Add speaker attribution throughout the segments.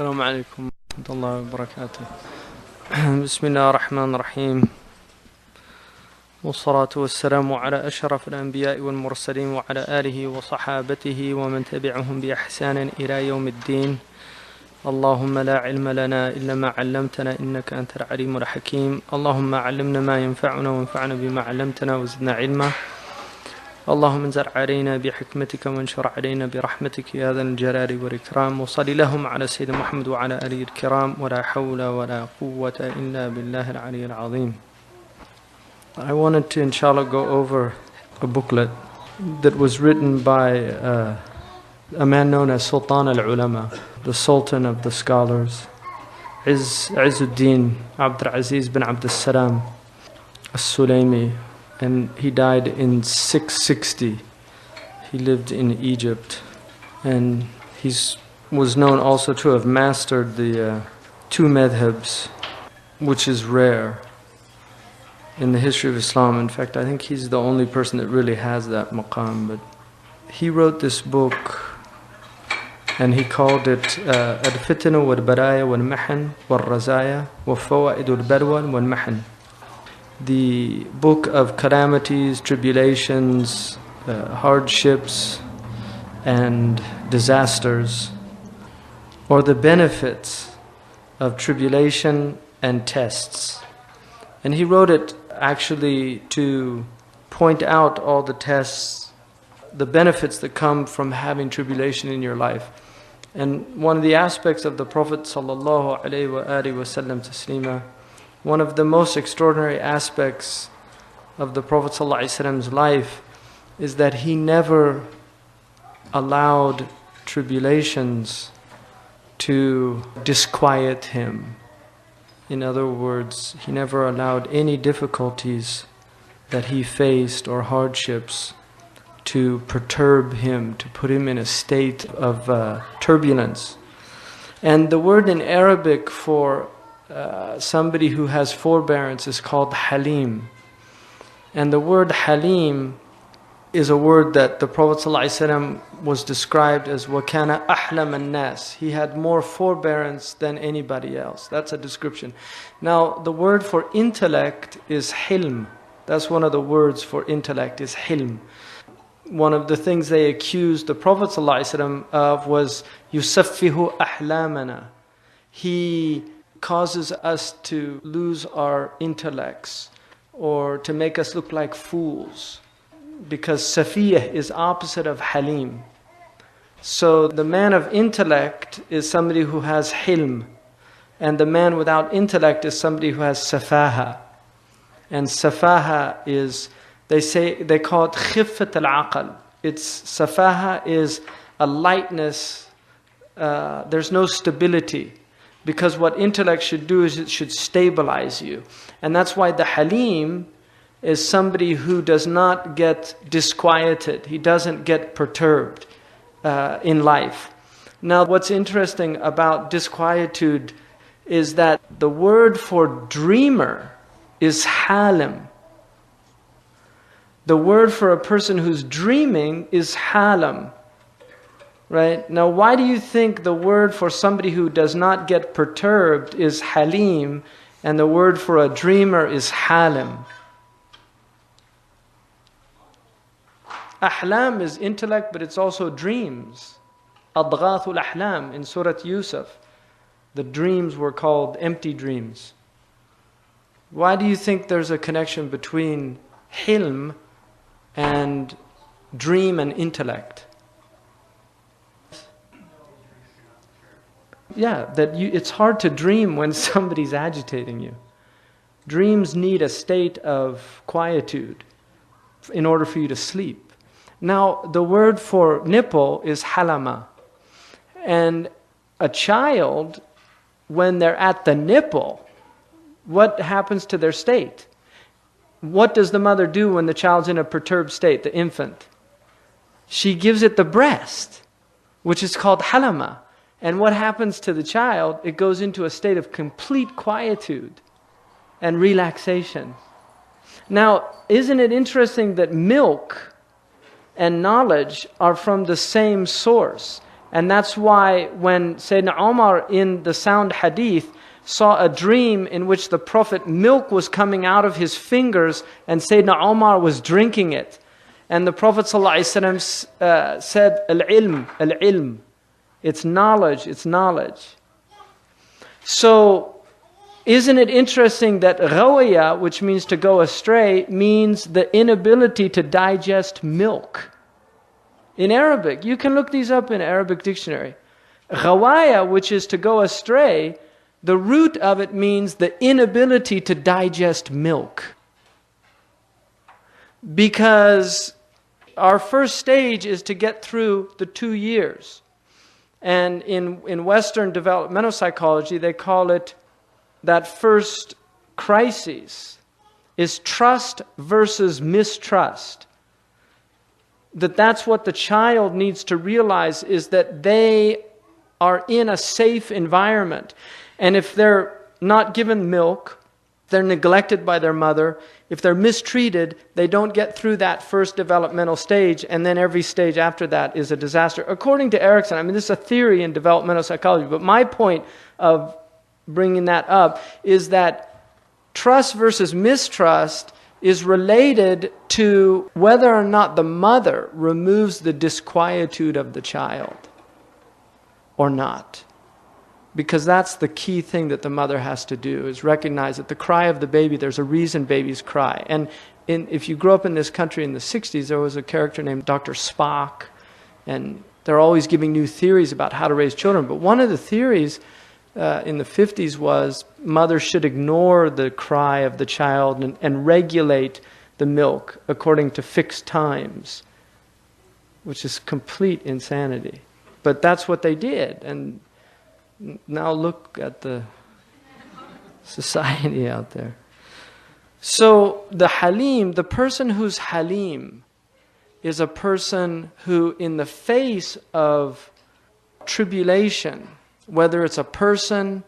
Speaker 1: السلام عليكم ورحمة الله وبركاته. بسم الله الرحمن الرحيم، والصلاة والسلام على أشرف الأنبياء والمرسلين وعلى آله وصحابته ومن تبعهم بإحسان إلى يوم الدين. اللهم لا علم لنا إلا ما علمتنا إنك أنت العليم الحكيم. اللهم علمنا ما ينفعنا وانفعنا بما علمتنا وزدنا علما. اللهم انزل علينا بحكمتك وانشر علينا برحمتك يا ذا الجلال والإكرام. وصل اللهم على سيدنا محمد وعلى آله الكرام، ولا حول ولا قوة إلا بالله العلي العظيم. I wanted to inshallah go over a booklet that was written by a man known as Sultan al-Ulama, the Sultan of the Scholars, Izzuddin Abdul Aziz bin Abdul Salam al-Sulaymi, and he died in 660. He lived in Egypt, and he was known also to have mastered the two madhabs, which is rare in the history of Islam. In fact, I think he's the only person that really has that maqam. But he wrote this book, and he called it Al-Fitna wal-Baraya wal-Mahan wal-Razaya wa-Fawaid al-Balwa wal-Mahan. The book of calamities, tribulations, hardships, and disasters, or the benefits of tribulation and tests. And he wrote it actually to point out all the tests, the benefits that come from having tribulation in your life. And one of the aspects of the Prophet sallallahu alaihi wasallam taslima, one of the most extraordinary aspects of the Prophet ﷺ's life is that he never allowed tribulations to disquiet him. In other words, he never allowed any difficulties that he faced or hardships to perturb him, to put him in a state of turbulence. And the word in Arabic for somebody who has forbearance is called halim. And the word halim is a word that the Prophet ﷺ was described as وَكَانَ أَحْلَمَ النَّاسِ. He had more forbearance than anybody else. That's a description. Now, the word for intellect is hilm. That's one of the words for intellect, is hilm. One of the things they accused the Prophet ﷺ of was يُسَفِّهُ أَحْلَامَنَا. He causes us to lose our intellects, or to make us look like fools, because safiyah is opposite of halim. So the man of intellect is somebody who has hilm, and the man without intellect is somebody who has safaha. And safaha is, they call it khiffat al-aql. It's safaha is a lightness, there's no stability. Because what intellect should do is it should stabilize you. And that's why the halim is somebody who does not get disquieted. He doesn't get perturbed in life. Now, what's interesting about disquietude is that the word for dreamer is halim. The word for a person who's dreaming is halam. Right? Now, why do you think the word for somebody who does not get perturbed is halim, and the word for a dreamer is halim? Ahlam is intellect, but it's also dreams. Adghathul ahlam in Surah Yusuf. The dreams were called empty dreams. Why do you think there's a connection between hilm and dream and intellect? Yeah, it's hard to dream when somebody's agitating you. Dreams need a state of quietude in order for you to sleep. Now, the word for nipple is halama. And a child, when they're at the nipple, what happens to their state? What does the mother do when the child's in a perturbed state, the infant? She gives it the breast, which is called halama. And what happens to the child? It goes into a state of complete quietude and relaxation. Now, isn't it interesting that milk and knowledge are from the same source? And that's why when Sayyidina Umar in the sound hadith saw a dream in which the Prophet, milk was coming out of his fingers and Sayyidina Umar was drinking it. And the Prophet ﷺ said, Al-ilm, al-ilm. It's knowledge, it's knowledge. So, isn't it interesting that ghawaya, which means to go astray, means the inability to digest milk? In Arabic, you can look these up in Arabic dictionary. Ghawaya, which is to go astray, the root of it means the inability to digest milk. Because our first stage is to get through the 2 years. And in Western developmental psychology, they call it that first crisis is trust versus mistrust. That's what the child needs to realize, is that they are in a safe environment. And if they're not given milk, they're neglected by their mother, if they're mistreated, they don't get through that first developmental stage, and then every stage after that is a disaster. According to Erickson, I mean, this is a theory in developmental psychology, but my point of bringing that up is that trust versus mistrust is related to whether or not the mother removes the disquietude of the child or not. Because that's the key thing that the mother has to do, is recognize that the cry of the baby, there's a reason babies cry. And if you grew up in this country in the 60s, there was a character named Dr. Spock, and they're always giving new theories about how to raise children. But one of the theories in the 50s was mothers should ignore the cry of the child and regulate the milk according to fixed times, which is complete insanity. But that's what they did. And now look at the society out there. So the Halim, the person who's Halim, is a person who, in the face of tribulation, whether it's a person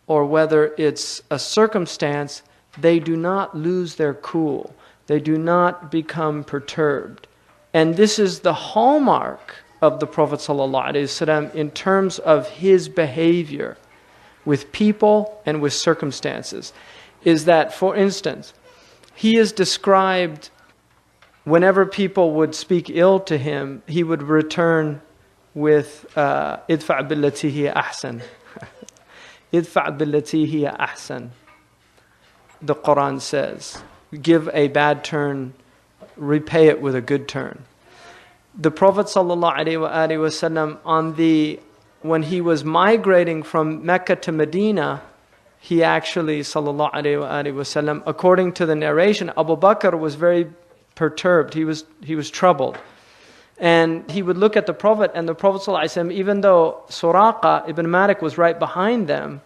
Speaker 1: or whether it's a circumstance, they do not lose their cool. They do not become perturbed. And this is the hallmark of the Prophet ﷺ in terms of his behavior with people and with circumstances, is that, for instance, he is described, whenever people would speak ill to him, he would return with idfa' billati hiya ahsan. Idfa' billati hiya ahsan. The Quran says, give a bad turn, repay it with a good turn. The Prophet ﷺ, when he was migrating from Mecca to Medina, he actually, ﷺ, according to the narration, Abu Bakr was very perturbed. He was troubled. And he would look at the Prophet, and the Prophet ﷺ, even though Suraqa ibn Malik was right behind them,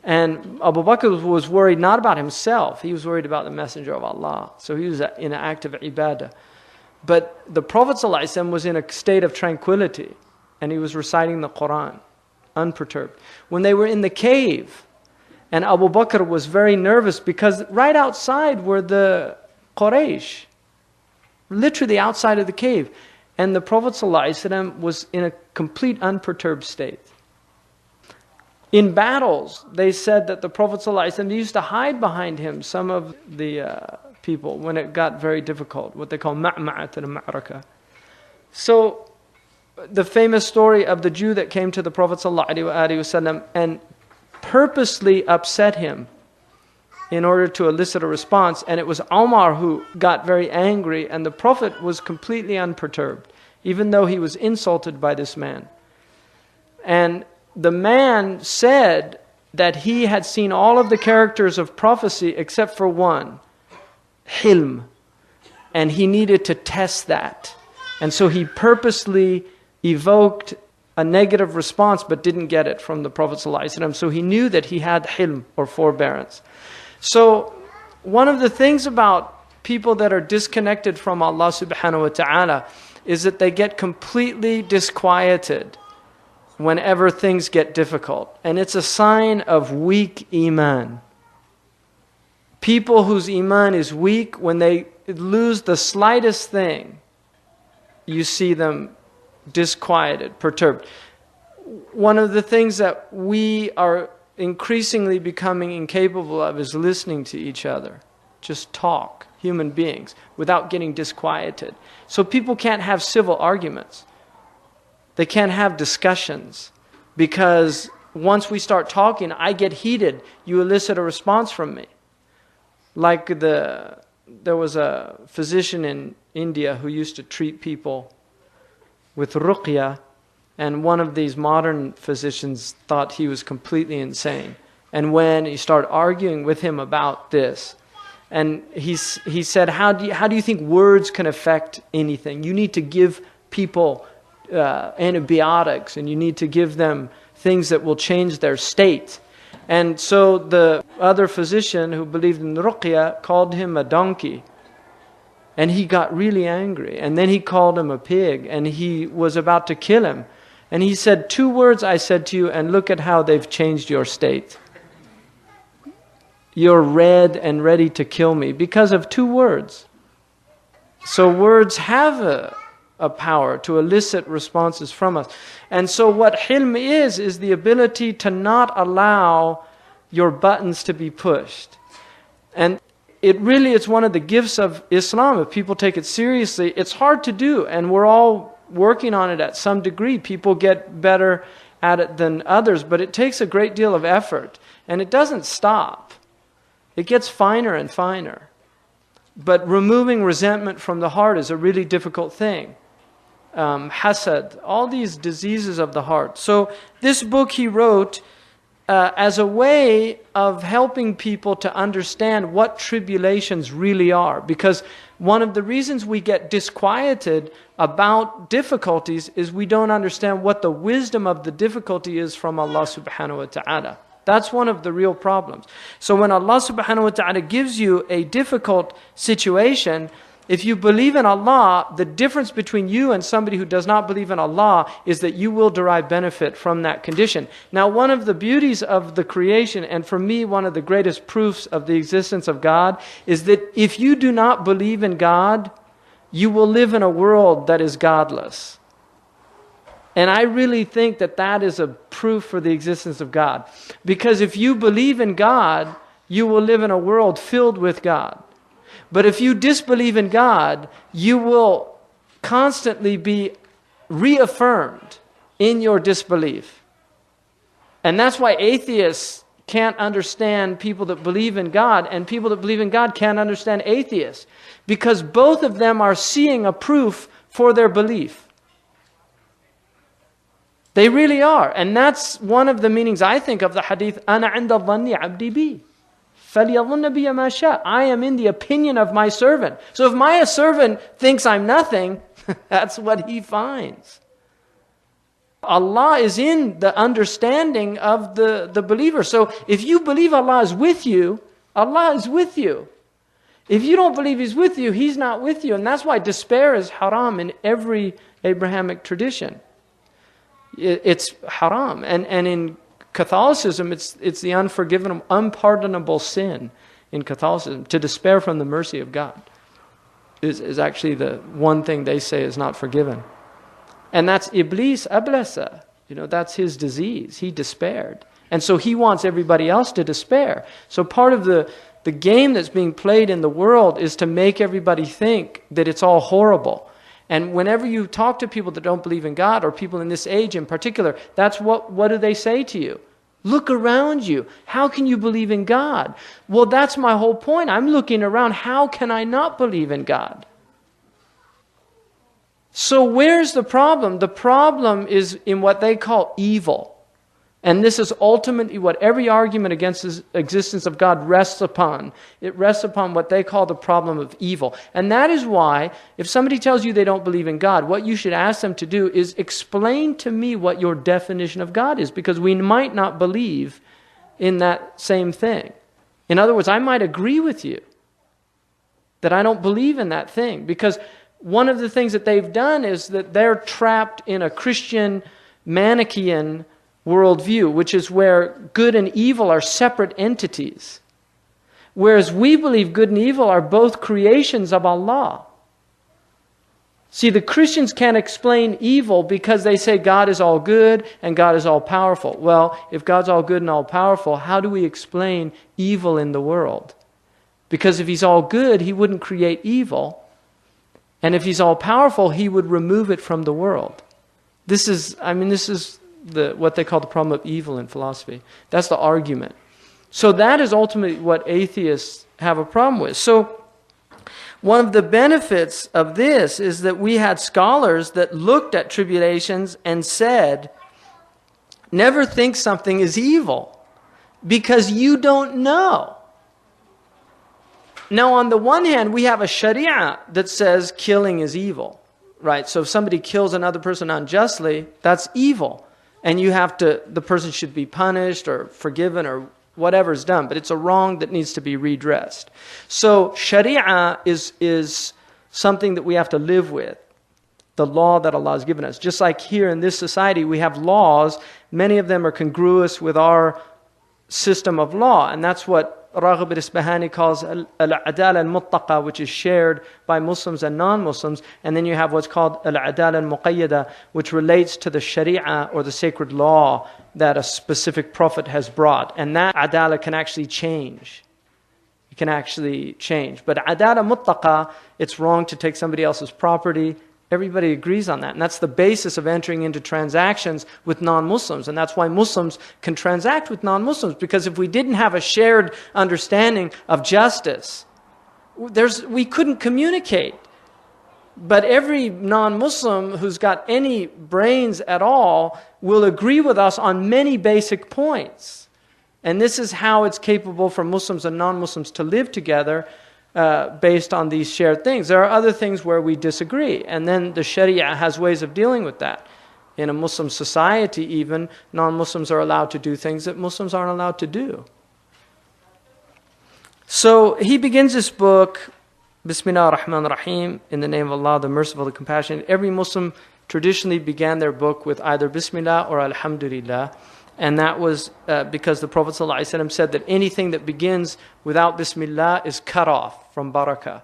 Speaker 1: and Abu Bakr was worried not about himself, he was worried about the Messenger of Allah. So he was in an act of ibadah. But the Prophet ﷺ was in a state of tranquility, and he was reciting the Quran, unperturbed. When they were in the cave, and Abu Bakr was very nervous, because right outside were the Quraysh, literally outside of the cave. And the Prophet ﷺ was in a complete unperturbed state. In battles, they said that the Prophet ﷺ used to hide behind him some of the people when it got very difficult, what they call ma'ma'at al-ma'raka. So, the famous story of the Jew that came to the Prophet ﷺ and purposely upset him in order to elicit a response, and it was Omar who got very angry, and the Prophet was completely unperturbed, even though he was insulted by this man. And the man said that he had seen all of the characters of prophecy except for one, Hilm, and he needed to test that. And so he purposely evoked a negative response but didn't get it from the Prophet ﷺ. So he knew that he had Hilm, or forbearance. So one of the things about people that are disconnected from Allah subhanahu wa ta'ala is that they get completely disquieted whenever things get difficult. And it's a sign of weak iman. People whose iman is weak, when they lose the slightest thing, you see them disquieted, perturbed. One of the things that we are increasingly becoming incapable of is listening to each other. Just talk, human beings, without getting disquieted. So people can't have civil arguments. They can't have discussions because once we start talking, I get heated. You elicit a response from me. Like there was a physician in India who used to treat people with ruqya, and one of these modern physicians thought he was completely insane. And when he started arguing with him about this, and he said, how do you think words can affect anything? You need to give people antibiotics, and you need to give them things that will change their state. And so the other physician who believed in ruqya called him a donkey. And he got really angry. And then he called him a pig, and he was about to kill him. And he said, 2 words I said to you, and look at how they've changed your state. You're red and ready to kill me because of 2 words. So words have a power to elicit responses from us. And so what hilm is the ability to not allow your buttons to be pushed. And it's one of the gifts of Islam. If people take it seriously, it's hard to do, and we're all working on it at some degree. People get better at it than others, but it takes a great deal of effort, and it doesn't stop. It gets finer and finer. But removing resentment from the heart is a really difficult thing. Hasad, all these diseases of the heart. So this book he wrote as a way of helping people to understand what tribulations really are. Because one of the reasons we get disquieted about difficulties is we don't understand what the wisdom of the difficulty is from Allah subhanahu wa ta'ala. That's one of the real problems. So when Allah subhanahu wa ta'ala gives you a difficult situation, if you believe in Allah, the difference between you and somebody who does not believe in Allah is that you will derive benefit from that condition. Now, one of the beauties of the creation, and for me, one of the greatest proofs of the existence of God, is that if you do not believe in God, you will live in a world that is godless. And I really think that that is a proof for the existence of God. Because if you believe in God, you will live in a world filled with God. But if you disbelieve in God, you will constantly be reaffirmed in your disbelief. And that's why atheists can't understand people that believe in God, and people that believe in God can't understand atheists. Because both of them are seeing a proof for their belief. They really are. And that's one of the meanings, I think, of the hadith, أَنَا عِنْدَ الظَّنِّ عَبْدِي بِي. I am in the opinion of my servant. So if my servant thinks I'm nothing, that's what he finds. Allah is in the understanding of the believer. So if you believe Allah is with you, Allah is with you. If you don't believe He's with you, He's not with you. And that's why despair is haram in every Abrahamic tradition. It's haram. And in Catholicism, it's the unpardonable sin in Catholicism. To despair from the mercy of God is actually the one thing they say is not forgiven. And that's Iblis ablasa. That's his disease. He despaired. And so he wants everybody else to despair. So part of the game that's being played in the world is to make everybody think that it's all horrible. And whenever you talk to people that don't believe in God, or people in this age in particular, that's what do they say to you? Look around you. How can you believe in God? Well, that's my whole point. I'm looking around. How can I not believe in God? So where's the problem? The problem is in what they call evil. And this is ultimately what every argument against the existence of God rests upon. It rests upon what they call the problem of evil. And that is why, if somebody tells you they don't believe in God, what you should ask them to do is explain to me what your definition of God is, because we might not believe in that same thing. In other words, I might agree with you that I don't believe in that thing, because one of the things that they've done is that they're trapped in a Christian Manichaean worldview, which is where good and evil are separate entities. Whereas we believe good and evil are both creations of Allah. See, the Christians can't explain evil because they say God is all good and God is all powerful. Well, if God's all good and all powerful, how do we explain evil in the world? Because if He's all good, He wouldn't create evil. And if He's all powerful, He would remove it from the world. This is what they call the problem of evil in philosophy. That's the argument. So that is ultimately what atheists have a problem with. So one of the benefits of this is that we had scholars that looked at tribulations and said, never think something is evil because you don't know. Now, on the one hand, we have a sharia that says killing is evil, right? So if somebody kills another person unjustly, that's evil. And the person should be punished or forgiven or whatever's done, but it's a wrong that needs to be redressed. So sharia is something that we have to live with, the law that Allah has given us. Just like here in this society, we have laws. Many of them are congruous with our system of law, and that's what Raghib al-Isbahani calls al-adala al-muttaqa, which is shared by Muslims and non-Muslims. And then you have what's called al-adala al-muqayyada, which relates to the sharia or the sacred law that a specific prophet has brought. And that adala can actually change. It can actually change. But adala muttaqa, it's wrong to take somebody else's property. Everybody agrees on that. And that's the basis of entering into transactions with non-Muslims. And that's why Muslims can transact with non-Muslims. Because if we didn't have a shared understanding of justice, we couldn't communicate. But every non-Muslim who's got any brains at all will agree with us on many basic points. And this is how it's capable for Muslims and non-Muslims to live together based on these shared things. There are other things where we disagree, and then the Sharia has ways of dealing with that. In a Muslim society even, non-Muslims are allowed to do things that Muslims aren't allowed to do. So he begins this book, Bismillah ar-Rahman ar-Rahim, in the name of Allah, the Merciful, the Compassionate. Every Muslim traditionally began their book with either Bismillah or Alhamdulillah. And that was because the Prophet ﷺ said that anything that begins without Bismillah is cut off from barakah.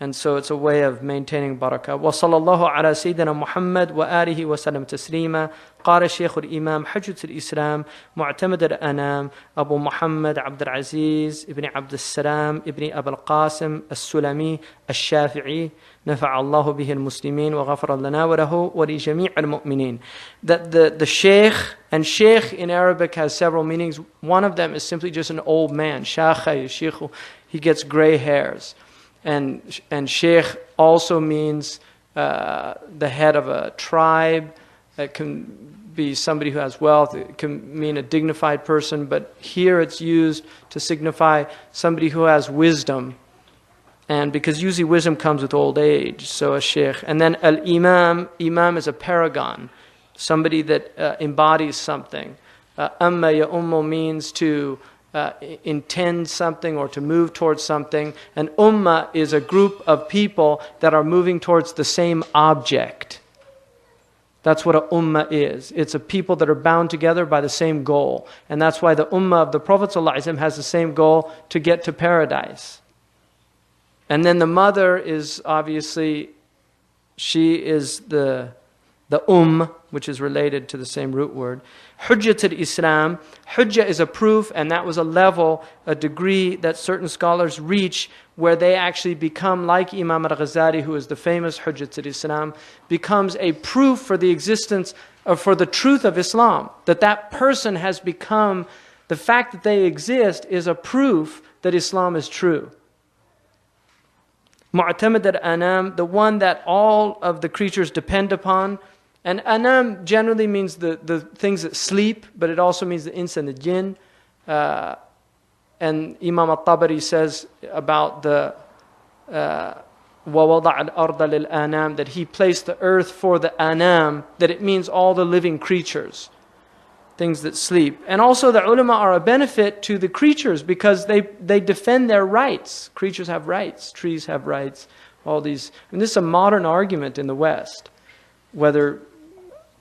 Speaker 1: And so it's a way of maintaining barakah. وصلى الله على سيدنا محمد وآله وسلم تسليما. قال الشيخ الإمام حجة الإسلام معتمد الأنام أبو محمد عبد العزيز ابن عبد السلام ابن أبي القاسم السلمي الشافعي نفع الله به المسلمين وغفر لنا وله ولجميع المؤمنين. That the Shaykh, and Shaykh in Arabic has several meanings. One of them is simply just an old man. Shaykh, he gets gray hairs. And Shaykh also means the head of a tribe. It can be somebody who has wealth. It can mean a dignified person. But here it's used to signify somebody who has wisdom. And because usually wisdom comes with old age, so a Shaykh. And then al-Imam, Imam is a paragon, somebody that embodies something. Amma ya ummu means to intend something or to move towards something. And ummah is a group of people that are moving towards the same object. That's what a ummah is. It's a people that are bound together by the same goal. And that's why the ummah of the Prophet ﷺ has the same goal, to get to paradise. And then the mother is obviously, she is the which is related to the same root word. Hujjat al-Islam. Hujjah is a proof, and that was a level, a degree that certain scholars reach where they actually become like Imam al-Ghazali, who is the famous Hujjat al-Islam, becomes a proof for the existence, or for the truth of Islam. That person has become, the fact that they exist is a proof that Islam is true. Mu'tamad al-Anam, the one that all of the creatures depend upon. And Anam generally means the things that sleep, but it also means the ins and the jinn. And Imam al-Tabari says about the وَوَضَعَ الْأَرْضَ لِلْأَنَامِ, that he placed the earth for the Anam, that it means all the living creatures, things that sleep. And also the ulama are a benefit to the creatures because they defend their rights. Creatures have rights, trees have rights, all these. And this is a modern argument in the West, whether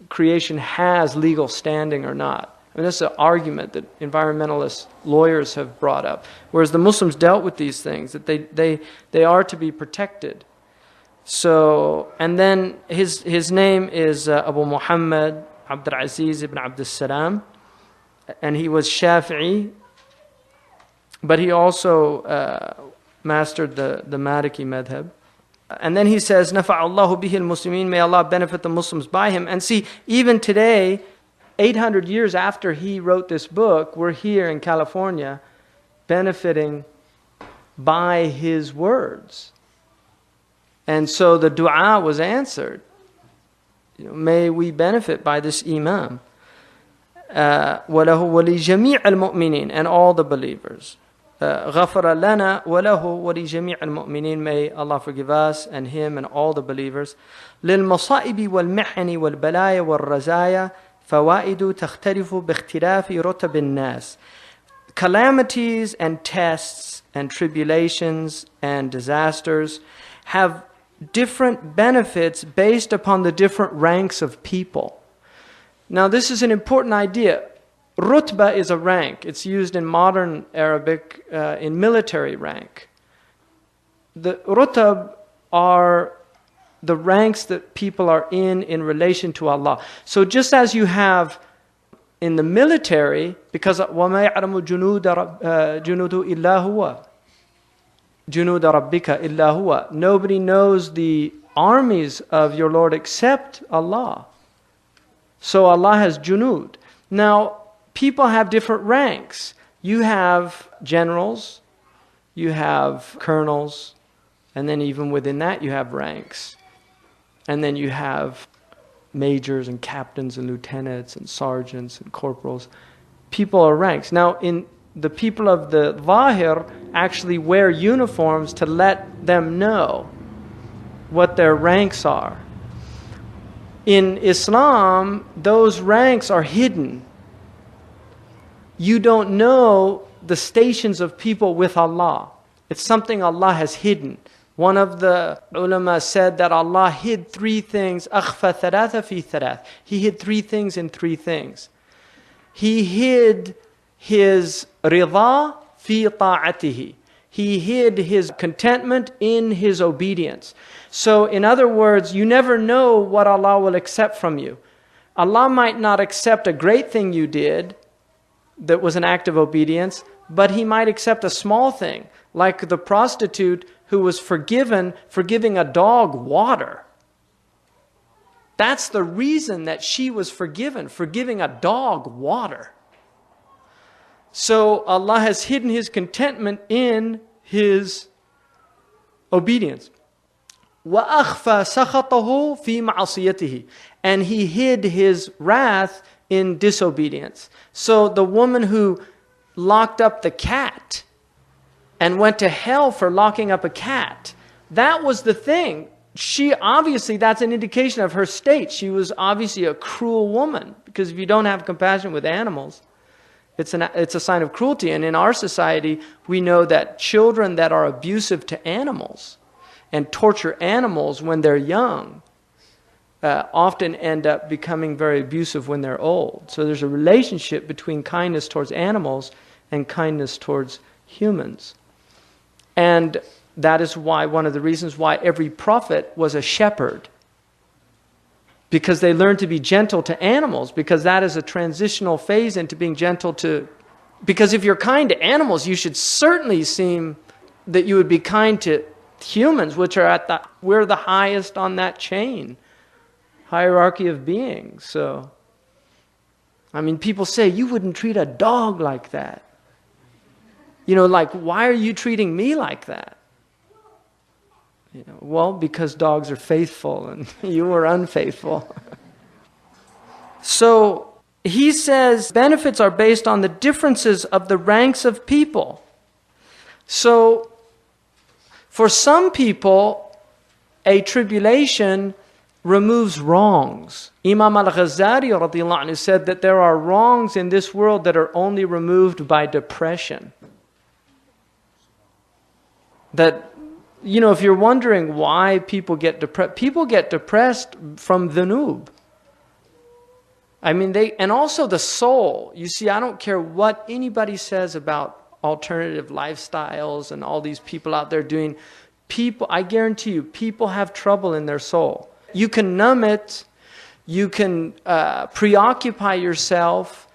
Speaker 1: creation has legal standing or not. I mean, this is an argument that environmentalist lawyers have brought up. Whereas the Muslims dealt with these things, that they are to be protected. So, and then his name is Abu Muhammad Abdul Aziz ibn Abdul Salam, and he was Shafi'i, but he also mastered the Maliki madhab. And then he says, Nafa'allahu bihi al-Muslimin, may Allah benefit the Muslims by him. And see, even today, 800 years after he wrote this book, we're here in California benefiting by his words. And so the dua was answered. May we benefit by this Imam. وَلَهُ وَلِجَمِيعِ الْمُؤْمِنِينَ, and all the believers. غَفَرَ لَنَا وَلَهُ وَلِجَمِيعِ الْمُؤْمِنِينَ, may Allah forgive us and him and all the believers. لِلْمَصَائِبِ وَالْمِحَنِ وَالْبَلَايَ وَالرَّزَايَا فَوَائِدُ تَخْتَلِفُ بِاخْتِلَافِ رُتَبِ النَّاسِ. Calamities and tests and tribulations and disasters have different benefits based upon the different ranks of people. Now this is an important idea. Rutba is a rank. It's used in modern Arabic in military rank. The rutab are the ranks that people are in relation to Allah. So just as you have in the military, because وَمَا يَعْلَمُ جُنُودَ إِلَّا هُوَ جُنُودَ رَبِّكَ إِلَّا هُوَ, nobody knows the armies of your Lord except Allah. So Allah has junud. Now, people have different ranks. You have generals, you have colonels, and then even within that you have ranks. And then you have majors and captains and lieutenants and sergeants and corporals. People are ranks. Now, in the people of the Zahir actually wear uniforms to let them know what their ranks are. In Islam, those ranks are hidden. You don't know the stations of people with Allah. It's something Allah has hidden. One of the ulama said that Allah hid three things. أَخْفَى ثَلَاثَ فِي ثَلَاث. He hid three things in three things. He hid his rida fi ta'atihi. He hid his contentment in his obedience. So in other words, you never know what Allah will accept from you. Allah might not accept a great thing you did that was an act of obedience, but He might accept a small thing, like the prostitute who was forgiven for giving a dog water. That's the reason that she was forgiven, for giving a dog water. So Allah has hidden His contentment in His obedience. وَأَخْفَى سَخَطَهُ فِي مَعْصِيَتِهِ. And He hid His wrath in disobedience. So the woman who locked up the cat and went to hell for locking up a cat, that was the thing. She obviously, that's an indication of her state. She was obviously a cruel woman, because if you don't have compassion with animals, it's a sign of cruelty. And in our society, we know that children that are abusive to animals and torture animals when they're young often end up becoming very abusive when they're old. So there's a relationship between kindness towards animals and kindness towards humans. And that is why, one of the reasons why every prophet was a shepherd. Because they learned to be gentle to animals, because that is a transitional phase into being gentle to... Because if you're kind to animals, you should certainly seem that you would be kind to humans, which are we're the highest on that chain, hierarchy of beings. So, I mean, people say, you wouldn't treat a dog like that. You know, like, why are you treating me like that? You know, well, because dogs are faithful and you were unfaithful. So he says benefits are based on the differences of the ranks of people. So for some people, a tribulation removes wrongs. Imam al-Ghazali radiallahu anhu said that there are wrongs in this world that are only removed by depression. That, you know, if you're wondering why people get depressed from dhunub. I mean, and also the soul. You see, I don't care what anybody says about alternative lifestyles and all these people out there doing People, I guarantee you, people have trouble in their soul. You can numb it, you can preoccupy yourself,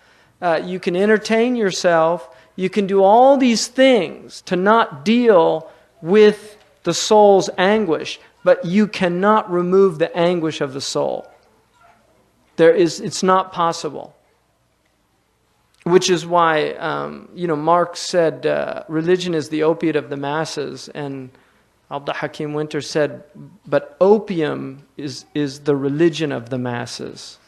Speaker 1: you can entertain yourself, you can do all these things to not deal with the soul's anguish, but you cannot remove the anguish of the soul. It's not possible. Which is why, Marx said religion is the opiate of the masses, and Abdul Hakim Winter said, but opium is the religion of the masses.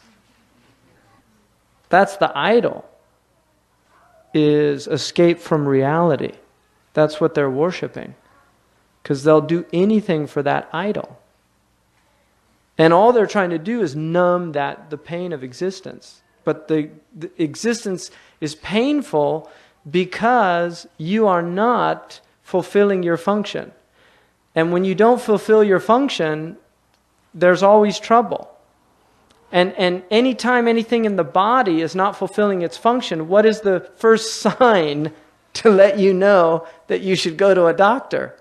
Speaker 1: That's the idol, is escape from reality. That's what they're worshiping. Because they'll do anything for that idol. And all they're trying to do is numb the pain of existence. But the existence is painful because you are not fulfilling your function. And when you don't fulfill your function, there's always trouble. And anytime anything in the body is not fulfilling its function, what is the first sign to let you know that you should go to a doctor?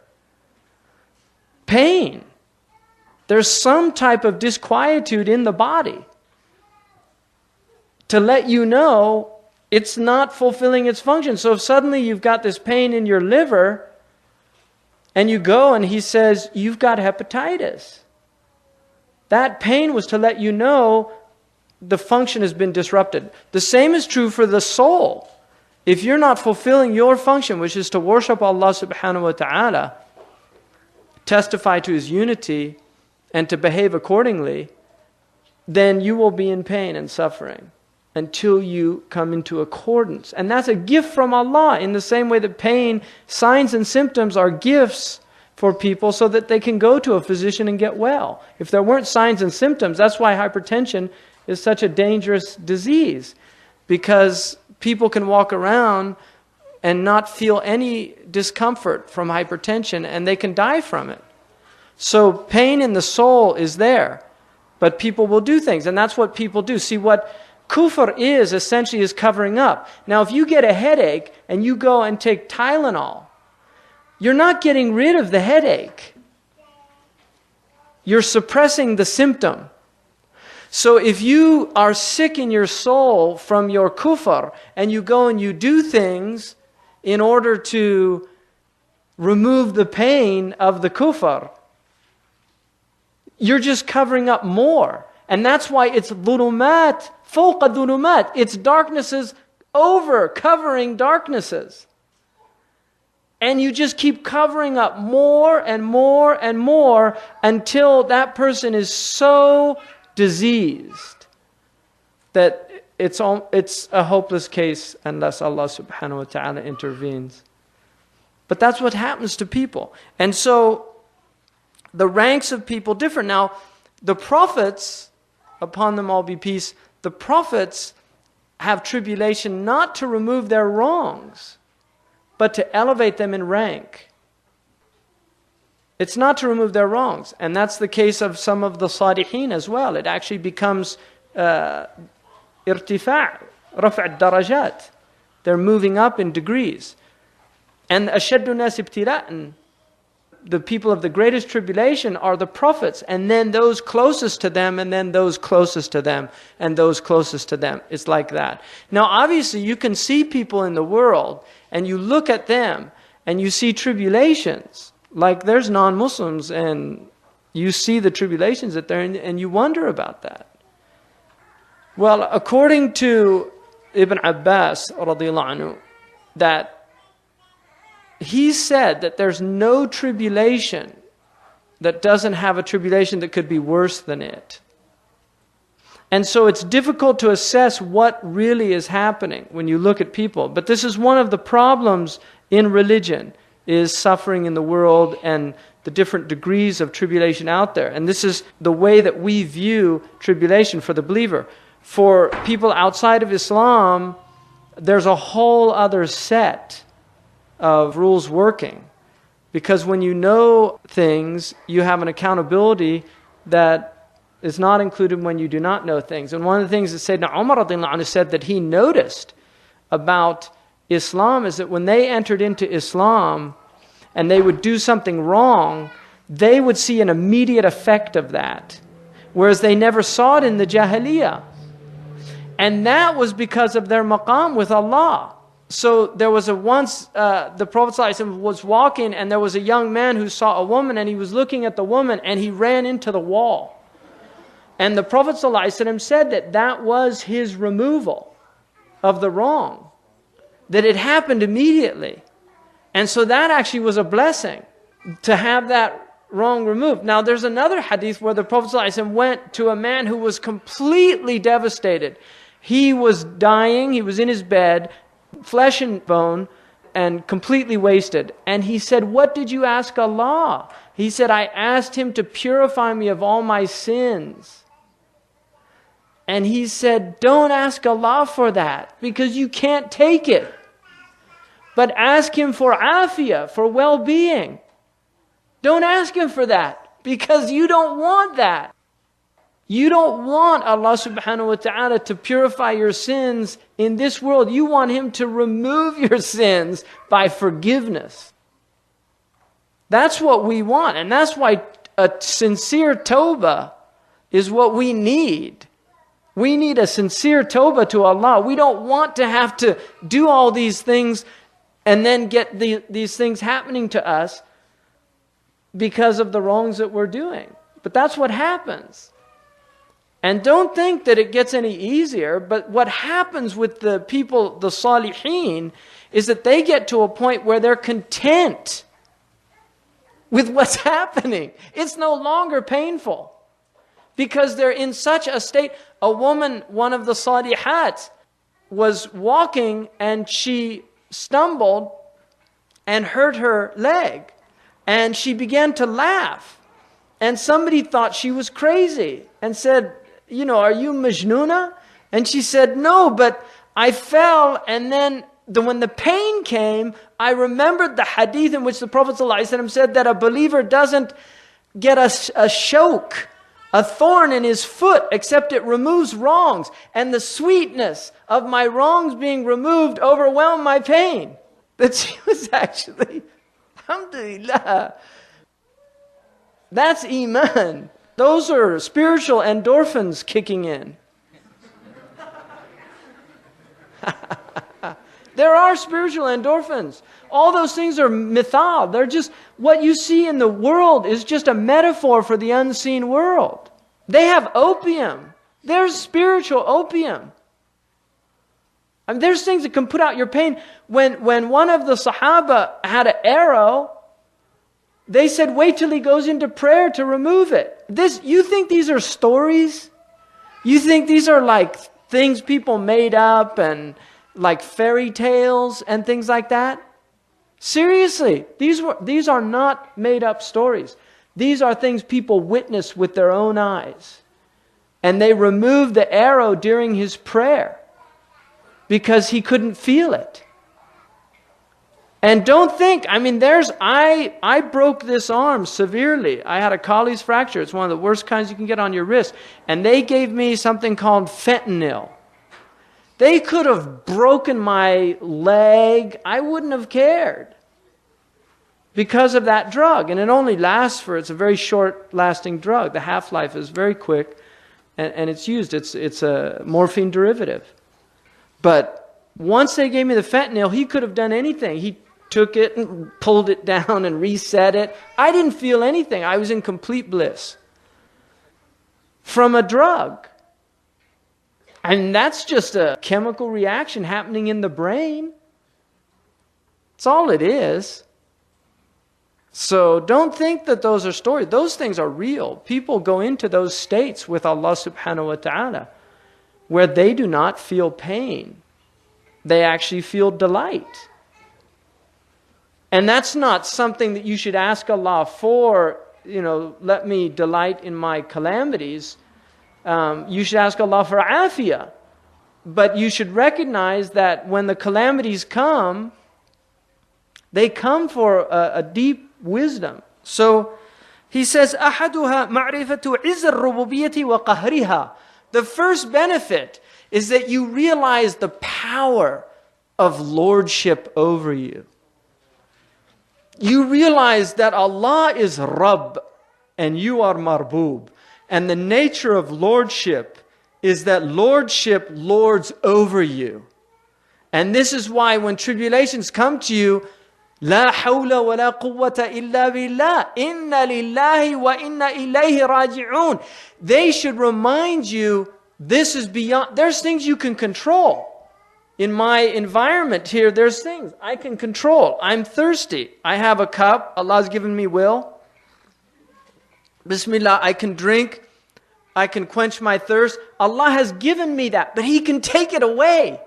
Speaker 1: Pain. There's some type of disquietude in the body to let you know it's not fulfilling its function. So if suddenly you've got this pain in your liver, and you go and he says, you've got hepatitis. That pain was to let you know the function has been disrupted. The same is true for the soul. If you're not fulfilling your function, which is to worship Allah subhanahu wa ta'ala, testify to His unity, and to behave accordingly, then you will be in pain and suffering until you come into accordance. And that's a gift from Allah, in the same way that pain, signs and symptoms are gifts for people so that they can go to a physician and get well. If there weren't signs and symptoms, that's why hypertension is such a dangerous disease, because people can walk around and not feel any discomfort from hypertension, and they can die from it. So pain in the soul is there, but people will do things, and that's what people do. See, what kufr is essentially is covering up. Now, if you get a headache and you go and take Tylenol, you're not getting rid of the headache. You're suppressing the symptom. So if you are sick in your soul from your kufr and you go and you do things in order to remove the pain of the kufr, you're just covering up more. And that's why it's dhulumat, fawqa dhulumat. It's darknesses over covering darknesses. And you just keep covering up more and more and more until that person is so diseased that it's a hopeless case unless Allah subhanahu wa ta'ala intervenes. But that's what happens to people. And so the ranks of people differ. Now, the prophets, upon them all be peace, the prophets have tribulation not to remove their wrongs, but to elevate them in rank. It's not to remove their wrongs. And that's the case of some of the salihin as well. It actually becomes irtifa', raf' darajat. They're moving up in degrees. And ashaddu nas ibtila'an, the people of the greatest tribulation are the prophets, and then those closest to them, and then those closest to them, and those closest to them. It's like that. Now, obviously, you can see people in the world, and you look at them, and you see tribulations. Like there's non-Muslims, and you see the tribulations that they're in, and you wonder about that. Well, according to Ibn Abbas, radiallahu anhu, that he said that there's no tribulation that doesn't have a tribulation that could be worse than it. And so it's difficult to assess what really is happening when you look at people. But this is one of the problems in religion, is suffering in the world and the different degrees of tribulation out there. And this is the way that we view tribulation for the believer. For people outside of Islam, there's a whole other set of rules working. Because when you know things, you have an accountability that is not included when you do not know things. And one of the things that Sayyidina Umar radiallahu anhu said that he noticed about Islam is that when they entered into Islam and they would do something wrong, they would see an immediate effect of that. Whereas they never saw it in the Jahiliyyah. And that was because of their maqam with Allah. So there was once, the Prophet ﷺ was walking, and there was a young man who saw a woman, and he was looking at the woman, and he ran into the wall. And the Prophet ﷺ said that was his removal of the wrong. That it happened immediately. And so that actually was a blessing, to have that wrong removed. Now there's another hadith where the Prophet ﷺ went to a man who was completely devastated. He was dying, he was in his bed, flesh and bone, and completely wasted. And he said, "What did you ask Allah?" He said, "I asked Him to purify me of all my sins." And he said, "Don't ask Allah for that, because you can't take it. But ask Him for afiyah, for well-being. Don't ask Him for that, because you don't want that. You don't want Allah subhanahu wa ta'ala to purify your sins in this world. You want Him to remove your sins by forgiveness." That's what we want. And that's why a sincere tawbah is what we need. We need a sincere tawbah to Allah. We don't want to have to do all these things and then get these things happening to us because of the wrongs that we're doing. But that's what happens. And don't think that it gets any easier, but what happens with the people, the salihin, is that they get to a point where they're content with what's happening. It's no longer painful, because they're in such a state. A woman, one of the salihat, was walking and she stumbled and hurt her leg. And she began to laugh. And somebody thought she was crazy and said, "Are you Majnuna?" And she said, "No, but I fell, and then when the pain came, I remembered the hadith in which the Prophet ﷺ said that a believer doesn't get a shoke, a thorn in his foot, except it removes wrongs. And the sweetness of my wrongs being removed overwhelmed my pain." That she was actually, alhamdulillah, that's iman. Those are spiritual endorphins kicking in. There are spiritual endorphins. All those things are mithal. They're just, what you see in the world is just a metaphor for the unseen world. They have opium. There's spiritual opium. I mean, there's things that can put out your pain. When one of the Sahaba had an arrow, they said, "Wait till he goes into prayer to remove it." You think these are stories? You think these are like things people made up and like fairy tales and things like that? Seriously, these are not made up stories. These are things people witnessed with their own eyes. And they removed the arrow during his prayer because he couldn't feel it. And don't think, I broke this arm severely. I had a Colles fracture. It's one of the worst kinds you can get on your wrist. And they gave me something called fentanyl. They could have broken my leg. I wouldn't have cared because of that drug. And it only lasts it's a very short lasting drug. The half-life is very quick, and it's used. It's a morphine derivative. But once they gave me the fentanyl, he could have done anything. He took it and pulled it down and reset it. I didn't feel anything. I was in complete bliss from a drug. And that's just a chemical reaction happening in the brain. That's all it is. So don't think that those are stories. Those things are real. People go into those states with Allah subhanahu wa ta'ala where they do not feel pain. They actually feel delight. And that's not something that you should ask Allah for, let me delight in my calamities. You should ask Allah for afiyah. But you should recognize that when the calamities come, they come for a deep wisdom. So he says, أَحَدُهَا مَعْرِفَةُ عِزَّ الرُّبُوبِيَّةِ وَقَهْرِهَا. The first benefit is that you realize the power of lordship over you. You realize that Allah is Rabb and you are Marboob. And the nature of lordship is that lordship lords over you. And this is why when tribulations come to you, لا حول ولا قوة إلا بالله إنا لله وإنا إليه راجعون. They should remind you this is beyond. There's things you can control. In my environment here, there's things I can control. I'm thirsty. I have a cup. Allah's given me will. Bismillah, I can drink. I can quench my thirst. Allah has given me that, but He can take it away.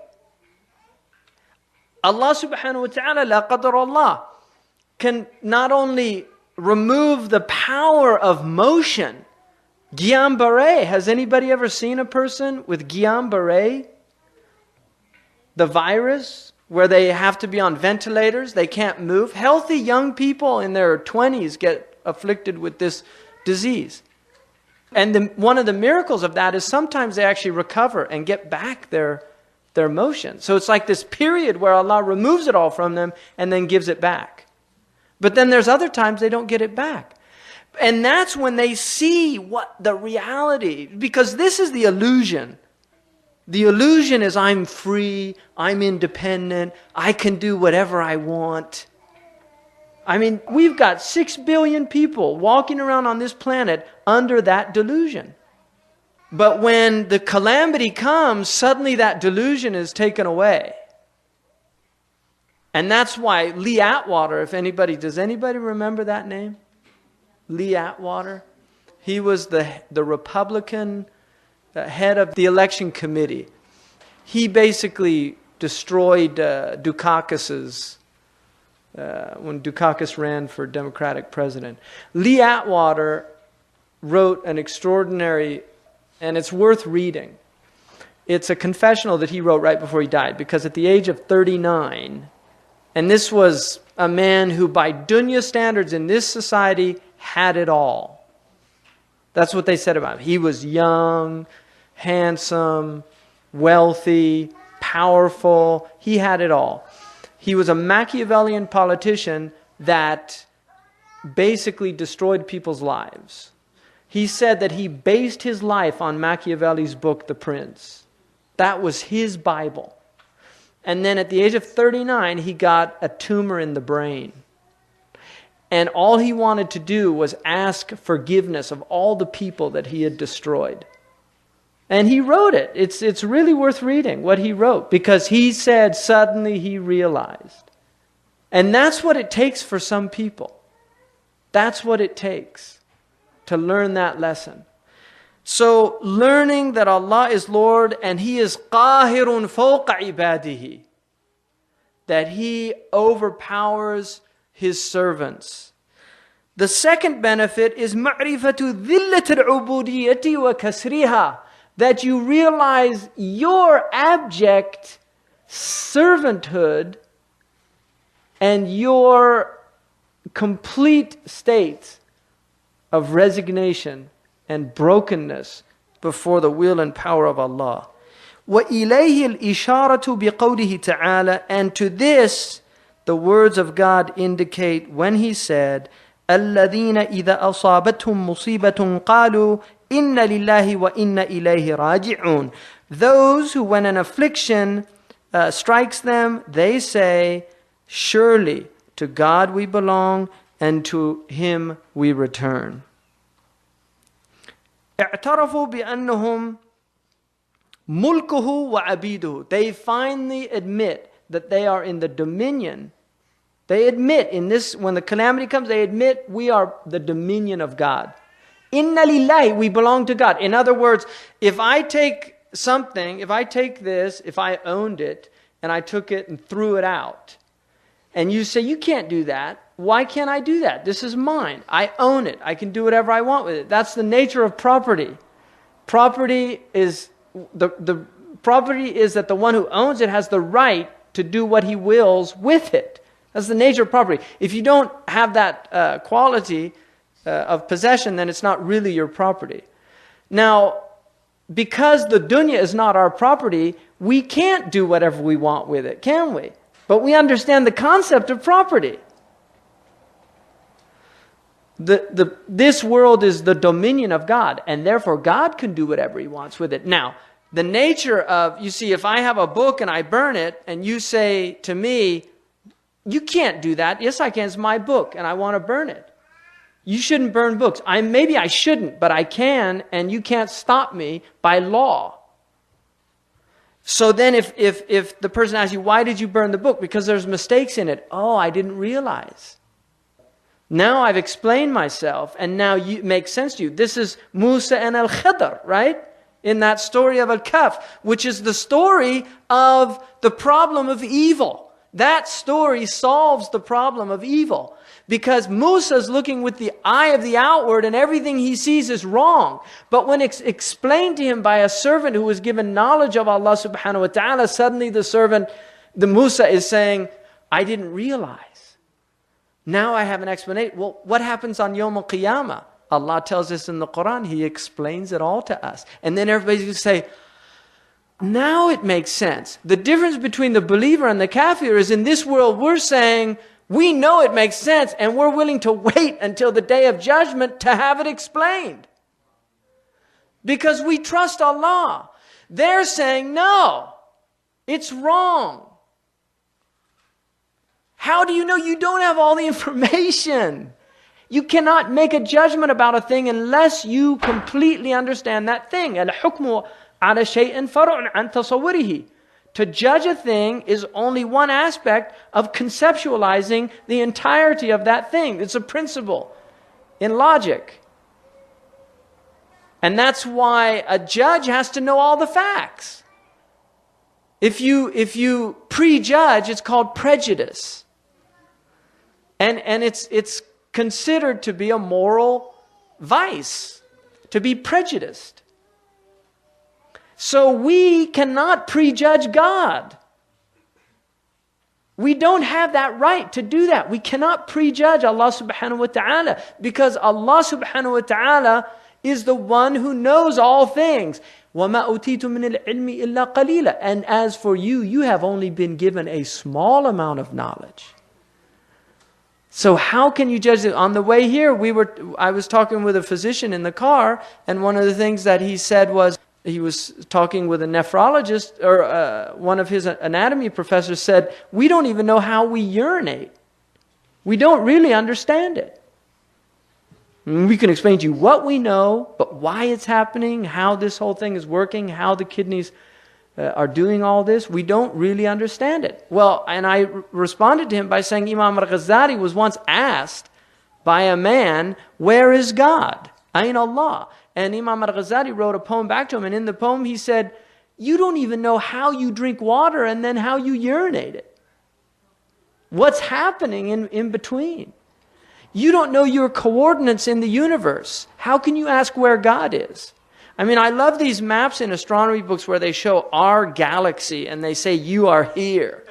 Speaker 1: Allah subhanahu wa ta'ala, la qadar Allah, can not only remove the power of motion. Guillain-Barré. Has anybody ever seen a person with Guillain-Barré? The virus, where they have to be on ventilators, they can't move. Healthy young people in their 20s get afflicted with this disease. And one of the miracles of that is sometimes they actually recover and get back their motion. So it's like this period where Allah removes it all from them and then gives it back. But then there's other times they don't get it back. And that's when they see what the reality, because this is the illusion. The illusion is I'm free, I'm independent, I can do whatever I want. I mean, we've got 6 billion people walking around on this planet under that delusion. But when the calamity comes, suddenly that delusion is taken away. And that's why Lee Atwater, does anybody remember that name? Lee Atwater? He was the Republican head of the election committee. He basically destroyed Dukakis's, when Dukakis ran for Democratic president. Lee Atwater wrote an extraordinary, and it's worth reading. It's a confessional that he wrote right before he died, because at the age of 39, and this was a man who by dunya standards in this society had it all. That's what they said about him. He was young, handsome, wealthy, powerful. He had it all. He was a Machiavellian politician that basically destroyed people's lives. He said that he based his life on Machiavelli's book, The Prince. That was his Bible. And then at the age of 39, he got a tumor in the brain. And all he wanted to do was ask forgiveness of all the people that he had destroyed. And he wrote it. It's really worth reading what he wrote, because he said suddenly he realized. And that's what it takes for some people. That's what it takes to learn that lesson. So learning that Allah is Lord and He is qahirun fawqa ibadihi, that He overpowers His servants. The second benefit is ma'rifatu dhillat al-ubudiyyati wa kasriha, that you realize your abject servanthood and your complete state of resignation and brokenness before the will and power of Allah. وَإِلَيْهِ الْإِشَارَةُ بِقَوْلِهِ تَعَالَى, and to this the words of God indicate when He said, الَّذِينَ إِذَا أَصَابَتْهُمْ مُصِيبَةٌ قَالُوا إِنَّ لِلَّهِ وَإِنَّ إِلَيْهِ رَاجِعُونَ. Those who, when an affliction strikes them, they say, surely to God we belong and to Him we return. اعترفوا بأنهم ملكه وعبيده. They finally admit that they are in the dominion. They admit in this, when the calamity comes, they admit we are the dominion of God. Inna lillahi, we belong to God. In other words, if I take something, if I take this, if I owned it, and I took it and threw it out, and you say, you can't do that. Why can't I do that? This is mine. I own it. I can do whatever I want with it. That's the nature of property. Property is the property is that the one who owns it has the right to do what he wills with it. That's the nature of property. If you don't have that quality of possession, then it's not really your property. Now, because the dunya is not our property, we can't do whatever we want with it, can we? But we understand the concept of property.
Speaker 2: This world is the dominion of God, and therefore God can do whatever He wants with it. Now, the nature of, you see, if I have a book and I burn it, and you say to me, you can't do that. Yes, I can. It's my book, and I want to burn it. You shouldn't burn books. Maybe I shouldn't, but I can, and you can't stop me by law. So then if the person asks you, why did you burn the book? Because there's mistakes in it. Oh, I didn't realize. Now I've explained myself, and now it makes sense to you. This is Musa and Al-Khidr, right? In that story of Al-Kahf, which is the story of the problem of evil. That story solves the problem of evil. Because Musa's looking with the eye of the outward, and everything he sees is wrong. But when it's explained to him by a servant who was given knowledge of Allah subhanahu wa ta'ala, suddenly the Musa is saying, I didn't realize. Now I have an explanation. Well, what happens on Yawm al-Qiyamah? Allah tells us in the Quran, He explains it all to us. And then everybody's going to say, now it makes sense. The difference between the believer and the kafir is in this world we're saying, we know it makes sense, and we're willing to wait until the day of judgment to have it explained. Because we trust Allah. They're saying, no, it's wrong. How do you know? You don't have all the information. You cannot make a judgment about a thing unless you completely understand that thing. Al-hukmu ala shay'in far'un an tasawwurihi. To judge a thing is only one aspect of conceptualizing the entirety of that thing. It's a principle in logic. And that's why a judge has to know all the facts. If you prejudge, it's called prejudice. And it's considered to be a moral vice, to be prejudiced. So we cannot prejudge God. We don't have that right to do that. We cannot prejudge Allah subhanahu wa ta'ala, because Allah subhanahu wa ta'ala is the one who knows all things. وَمَا أُوتِيتُم مِّنَ الْعِلْمِ إِلَّا قَلِيلًا. And as for you, you have only been given a small amount of knowledge. So how can you judge it? On the way here, I was talking with a physician in the car, and one of the things that he said was, he was talking with a nephrologist, or one of his anatomy professors said, we don't even know how we urinate. We don't really understand it. We can explain to you what we know, but why it's happening, how this whole thing is working, how the kidneys are doing all this, we don't really understand it. Well, and I responded to him by saying Imam al-Ghazali was once asked by a man, where is God? Ayn Allah. And Imam al-Ghazali wrote a poem back to him, and in the poem he said, you don't even know how you drink water and then how you urinate it. What's happening in between? You don't know your coordinates in the universe. How can you ask where God is? I mean, I love these maps in astronomy books where they show our galaxy and they say, you are here.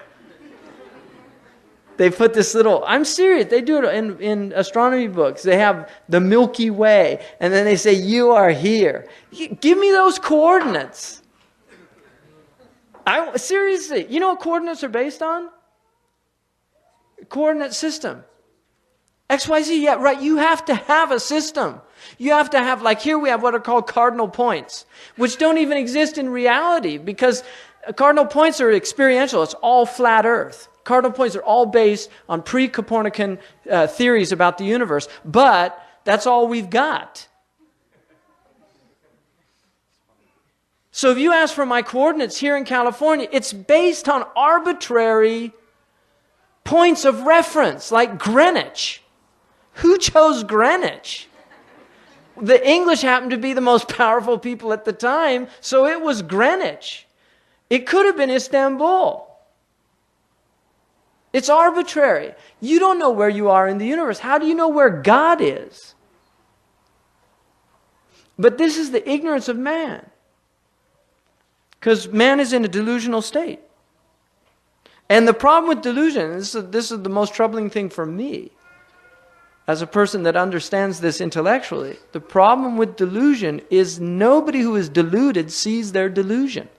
Speaker 2: They put this little, I'm serious, they do it in astronomy books. They have the Milky Way, and then they say, you are here. Give me those coordinates. Seriously, you know what coordinates are based on? Coordinate system. XYZ, yeah, right. You have to have a system. You have to have, like here we have what are called cardinal points, which don't even exist in reality, because cardinal points are experiential. It's all flat earth. Cardinal points are all based on pre-Copernican theories about the universe, but that's all we've got. So if you ask for my coordinates here in California, it's based on arbitrary points of reference, like Greenwich. Who chose Greenwich? The English happened to be the most powerful people at the time, so it was Greenwich. It could have been Istanbul. It's arbitrary. You don't know where you are in the universe. How do you know where God is? But this is the ignorance of man. Because man is in a delusional state. And the problem with delusion, this is the most troubling thing for me, as a person that understands this intellectually, the problem with delusion is nobody who is deluded sees their delusion.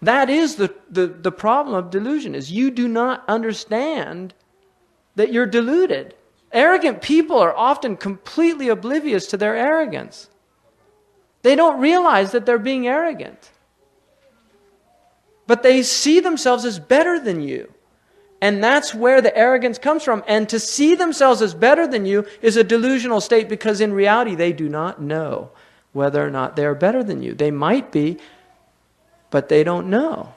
Speaker 2: That is the problem of delusion, is you do not understand that you're deluded. Arrogant people are often completely oblivious to their arrogance. They don't realize that they're being arrogant. But they see themselves as better than you. And that's where the arrogance comes from. And to see themselves as better than you is a delusional state, because in reality they do not know whether or not they are better than you. They might be, but they don't know.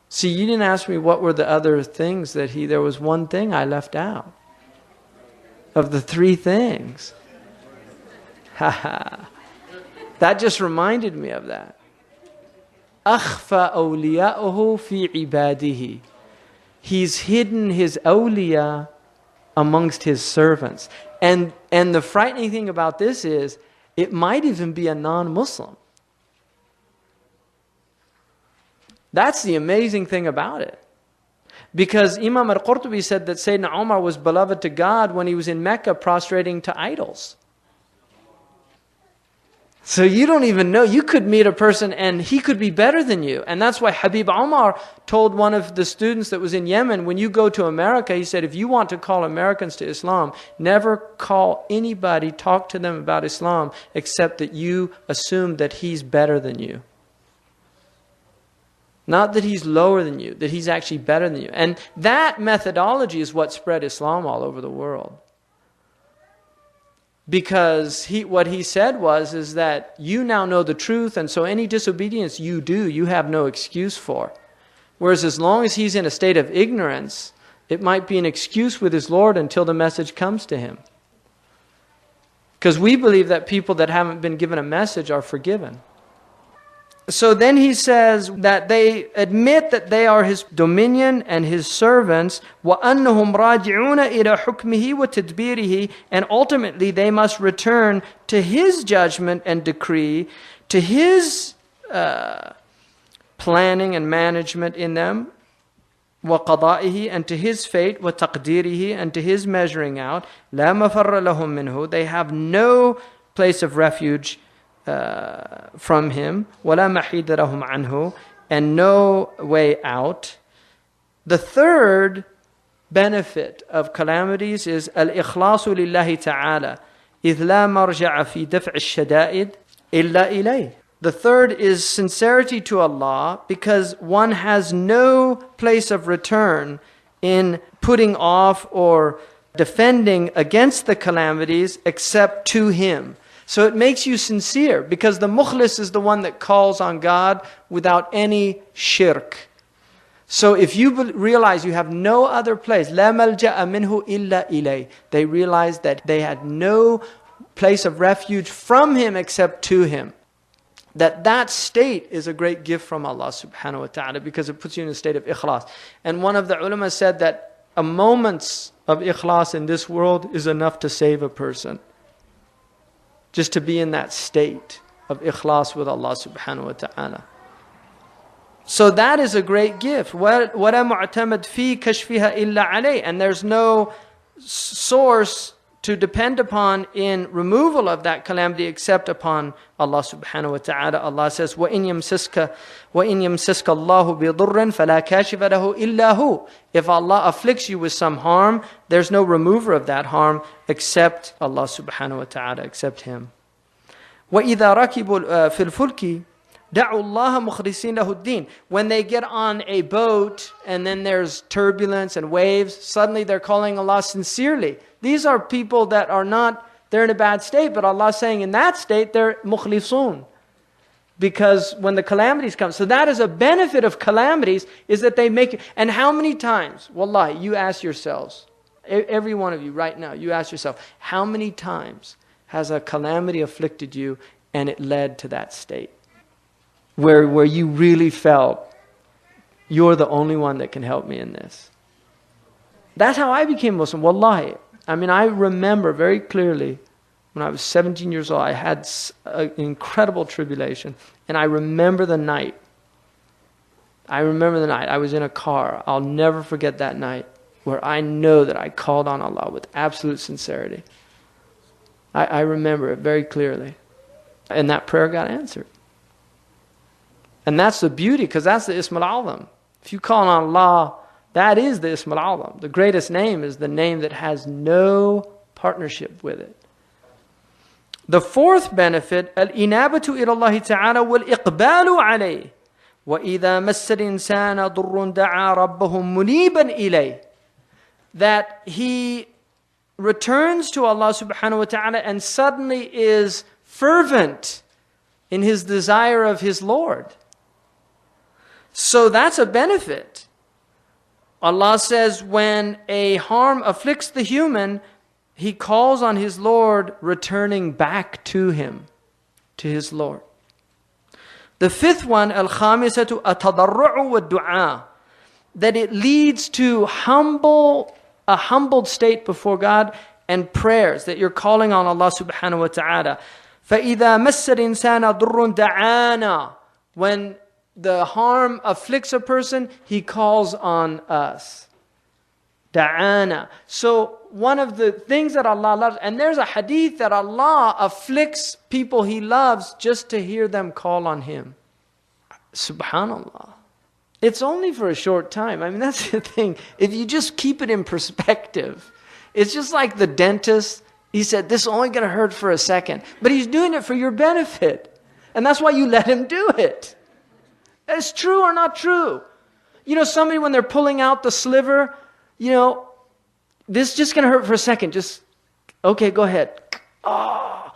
Speaker 2: See, you didn't ask me what were the other things that there was one thing I left out of the three things. That just reminded me of that. أَخْفَى أَوْلِيَاؤُهُ فِي عِبَادِهِ. He's hidden his awliya amongst his servants. And the frightening thing about this is, it might even be a non-Muslim. That's the amazing thing about it. Because Imam al-Qurtubi said that Sayyidina Umar was beloved to God when he was in Mecca prostrating to idols. So you don't even know. You could meet a person and he could be better than you. And that's why Habib Umar told one of the students that was in Yemen, when you go to America, he said, if you want to call Americans to Islam, never call anybody, talk to them about Islam, except that you assume that he's better than you. Not that he's lower than you, that he's actually better than you. And that methodology is what spread Islam all over the world. Because what he said is that you now know the truth, and so any disobedience you do, you have no excuse for. Whereas as long as he's in a state of ignorance, it might be an excuse with his Lord until the message comes to him. Because we believe that people that haven't been given a message are forgiven. So then he says that they admit that they are his dominion and his servants, وَأَنَّهُمْ رَاجِعُونَ إِلَى حُكْمِهِ وَتَدْبِيرِهِ, and ultimately they must return to his judgment and decree, to his planning and management in them, وَقَضَائِهِ, and to his fate, وَتَقْدِيرِهِ, and to his measuring out. لَا مَفَرَّ لَهُم مِّنْهُ, they have no place of refuge from him, وَلَا مَحِيدَ لَهُمْ عَنْهُ, and no way out. The third benefit of calamities is الإخلاص لله تعالى إذ لا مرجع في دفع الشدائد إلا إليه. The third is sincerity to Allah, because one has no place of return in putting off or defending against the calamities except to him. So it makes you sincere, because the mukhlis is the one that calls on God without any shirk. So if you realize you have no other place, لا ملجأ منه إلا إليه, they realized that they had no place of refuge from him except to him. That state is a great gift from Allah subhanahu wa ta'ala, because it puts you in a state of ikhlas. And one of the ulama said that a moment of ikhlas in this world is enough to save a person. Just to be in that state of ikhlas with Allah subhanahu wa ta'ala. So that is a great gift. وَلَا مُعْتَمَدْ فِي كَشْفِهَا إِلَّا عَلَيْهِ, and there's no source to depend upon in removal of that calamity except upon Allah subhanahu wa ta'ala. Allah says, وَإِنْ يَمْسِسْكَ اللَّهُ بِضُرٍّ فَلَا كَاشِفَ لَهُ إِلَّا هُ. If Allah afflicts you with some harm, there's no remover of that harm except Allah subhanahu wa ta'ala, except Him. وَإِذَا رَكِبُوا فِي الْفُلْكِ دَعُوا اللَّهَ مُخْلِصِينَ لَهُ الدِّينَ. When they get on a boat and then there's turbulence and waves, suddenly they're calling Allah sincerely. These are people that are not, they're in a bad state, but Allah is saying in that state they're mukhlisun. Because when the calamities come, so that is a benefit of calamities, is that they make, and how many times, wallahi, you ask yourselves, every one of you right now, you ask yourself, how many times has a calamity afflicted you and it led to that state? Where you really felt, you're the only one that can help me in this. That's how I became Muslim, wallahi. I mean, I remember very clearly when I was 17 years old, I had an incredible tribulation. And I remember the night. I was in a car. I'll never forget that night where I know that I called on Allah with absolute sincerity. I remember it very clearly. And that prayer got answered. And that's the beauty, because that's the Ism al-Azam. If you call on Allah That is the Ism al-Azam. The greatest name is the name that has no partnership with it. The fourth benefit, al-inabatu ila Allah ta'ala wal-iqbalu alayh. وَإِذَا مَسَّ الْإِنسَانَ ضُرٌّ دَعَى رَبَّهُ مُنِيبًا إِلَيْهِ. That he returns to Allah subhanahu wa ta'ala and suddenly is fervent in his desire of his Lord. So that's a benefit. Allah says when a harm afflicts the human, he calls on his Lord, returning back to him, to his Lord. The fifth one, al-khamisatu at-tadarru'u wa-du'a, that it leads to a humbled state before God and prayers, that you're calling on Allah subhanahu wa ta'ala. فَإِذَا مَسَّ الْإِنسَانَ ضُرٌّ دَعَانَا. When the harm afflicts a person, he calls on us. Da'ana. So one of the things that Allah loves, and there's a hadith that Allah afflicts people He loves just to hear them call on Him. Subhanallah. It's only for a short time. I mean, that's the thing. If you just keep it in perspective, it's just like the dentist. He said, this is only going to hurt for a second. But he's doing it for your benefit. And that's why you let him do it. It's true or not true. You know, somebody when they're pulling out the sliver, you know, this is just going to hurt for a second. Just, okay, go ahead. Oh,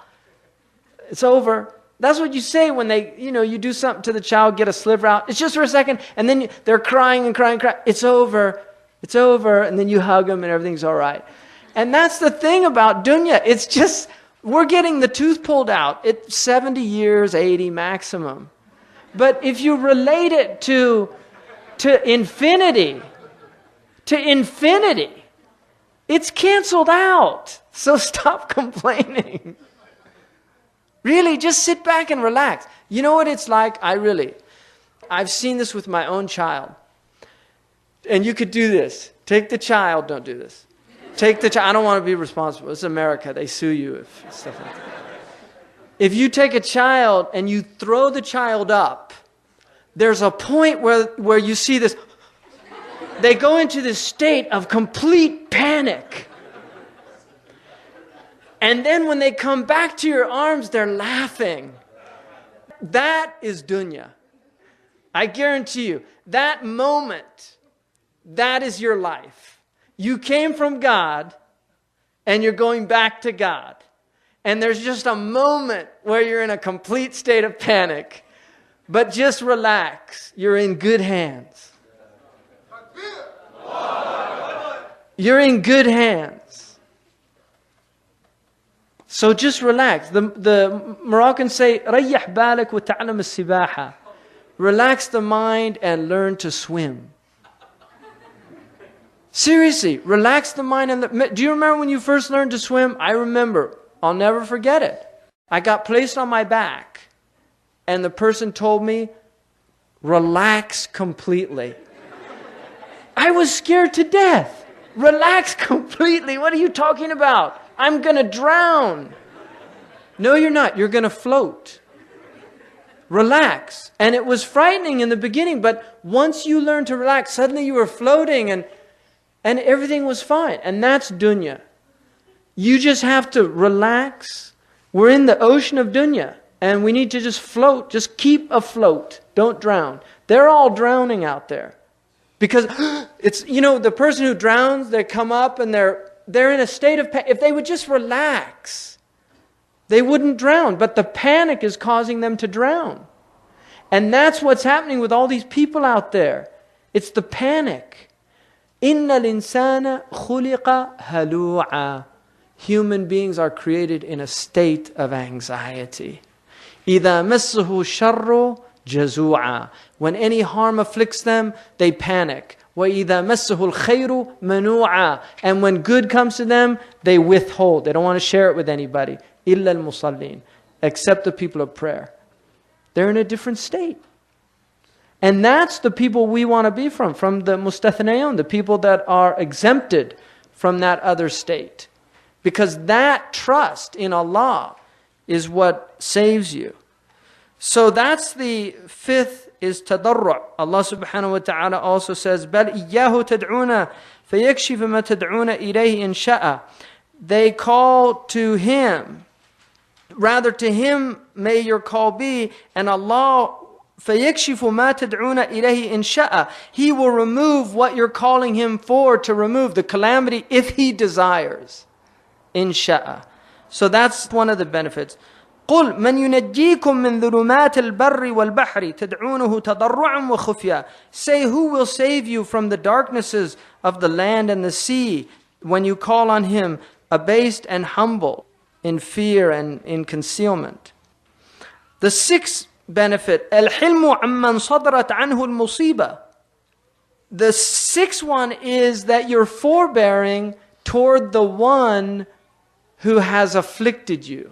Speaker 2: it's over. That's what you say when they, you know, you do something to the child, get a sliver out. It's just for a second. And then they're crying and crying and crying. It's over. It's over. And then you hug them and everything's all right. And that's the thing about dunya. It's just, we're getting the tooth pulled out. It's 70 years, 80 maximum. But if you relate it to infinity, it's canceled out. So stop complaining. Really, just sit back and relax. You know what it's like? I've seen this with my own child. And you could do this. Take the child, don't do this. Take the child, I don't want to be responsible. It's America, they sue you if stuff like that. If you take a child and you throw the child up, there's a point where you see this. They go into this state of complete panic. And then when they come back to your arms, they're laughing. That is dunya. I guarantee you, that moment, that is your life. You came from God, and you're going back to God. And there's just a moment where you're in a complete state of panic. But just relax. You're in good hands. You're in good hands. So just relax. The Moroccans say, رَيَّحْ بَالَكْ وَتَعْلَمَ السِّبَاحَةِ. Relax the mind and learn to swim. Seriously, relax the mind. Do you remember when you first learned to swim? I remember. I'll never forget it. I got placed on my back. And the person told me, relax completely. I was scared to death. Relax completely. What are you talking about? I'm going to drown. No, you're not. You're going to float. Relax. And it was frightening in the beginning, but once you learned to relax, suddenly you were floating and everything was fine. And that's dunya. You just have to relax. We're in the ocean of dunya. And we need to just float. Just keep afloat. Don't drown. They're all drowning out there. Because it's, you know, the person who drowns, they come up and they're in a state of panic. If they would just relax, they wouldn't drown. But the panic is causing them to drown. And that's what's happening with all these people out there. It's the panic. إِنَّ الْإِنسَانَ خُلِقَ هَلُوعًا. Human beings are created in a state of anxiety. إِذَا مَسَّهُ الشَّرُّ جَزُوعًا. When any harm afflicts them, they panic. وَإِذَا مَسَّهُ الْخَيْرُ مَنُوعًا. And when good comes to them, they withhold. They don't want to share it with anybody. إِلَّا الْمُصَلِّينَ. Except the people of prayer. They're in a different state. And that's the people we want to be from the mustathnayun, the people that are exempted from that other state. Because that trust in Allah is what saves you. So that's the fifth, is tadarru'. Allah subhanahu wa ta'ala also says, بَلْ إِيَّاهُ تَدْعُونَ فَيَكْشِفُ مَا تَدْعُونَ إِلَيْهِ إِنْ شَاءَ. They call to Him. Rather, to Him may your call be, and Allah, فَيَكْشِفُ مَا تَدْعُونَ إِلَيْهِ إِنْ شَاءَ. He will remove what you're calling Him for to remove, the calamity, if He desires. إِنْ شَاءَ. So that's one of the benefits. قُلْ مَنْ يُنَجِّيكُم مِّن ذُلُمَاتِ الْبَرِّ وَالْبَحْرِ تَدْعُونَهُ تَضَرُّعًا وَخُفْيًا. Say, who will save you from the darknesses of the land and the sea when you call on Him, abased and humble, in fear and in concealment. The sixth benefit, الْحِلْمُ عَمَّنْ صَدْرَتْ عَنْهُ الْمُصِيبَةِ. The sixth one is that you're forbearing toward the one who has afflicted you.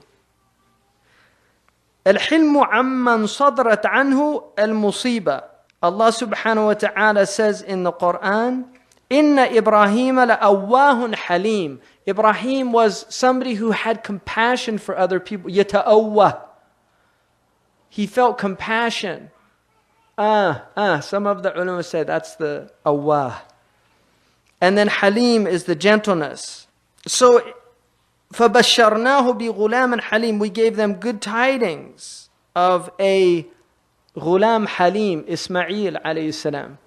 Speaker 2: الْحِلْمُ عَمَّنْ صَدْرَتْ عَنْهُ الْمُصِيبَةِ. Allah subhanahu wa ta'ala says in the Quran, إِنَّ إِبْرَاهِيمَ لَأَوَّاهٌ حَلِيمٌ. Ibrahim was somebody who had compassion for other people. يَتَأَوَّهُ. He felt compassion. Some of the ulama say that's the awwah. And then Halim is the gentleness. So, فَبَشَّرْنَاهُ بِغُلَامٍ حَلِيمٍ. We gave them good tidings of a Ghulam Halim, Ismail alayhi salam,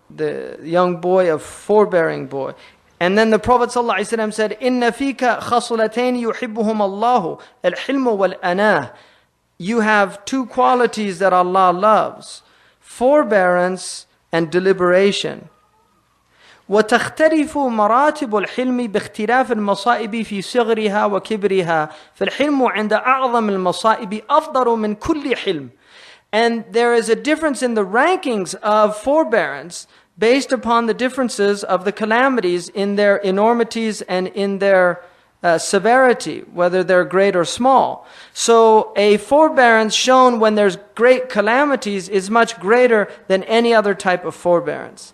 Speaker 2: the young boy, a forbearing boy. And then the Prophet ﷺ said, إِنَّ فِيكَ خَصُلَتَيْنِ يُحِبُّهُمَ اللَّهُ الْحِلْمُ وَالْأَنَاهُ. You have two qualities that Allah loves, forbearance and deliberation. وتختلف مراتب الحلم باختلاف المصائب في صغرها وكبرها فالحلم عند أعظم المصائب أفضل من كل حلم. And there is a difference in the rankings of forbearance based upon the differences of the calamities in their enormities and in their severity, whether they're great or small. So a forbearance shown when there's great calamities is much greater than any other type of forbearance.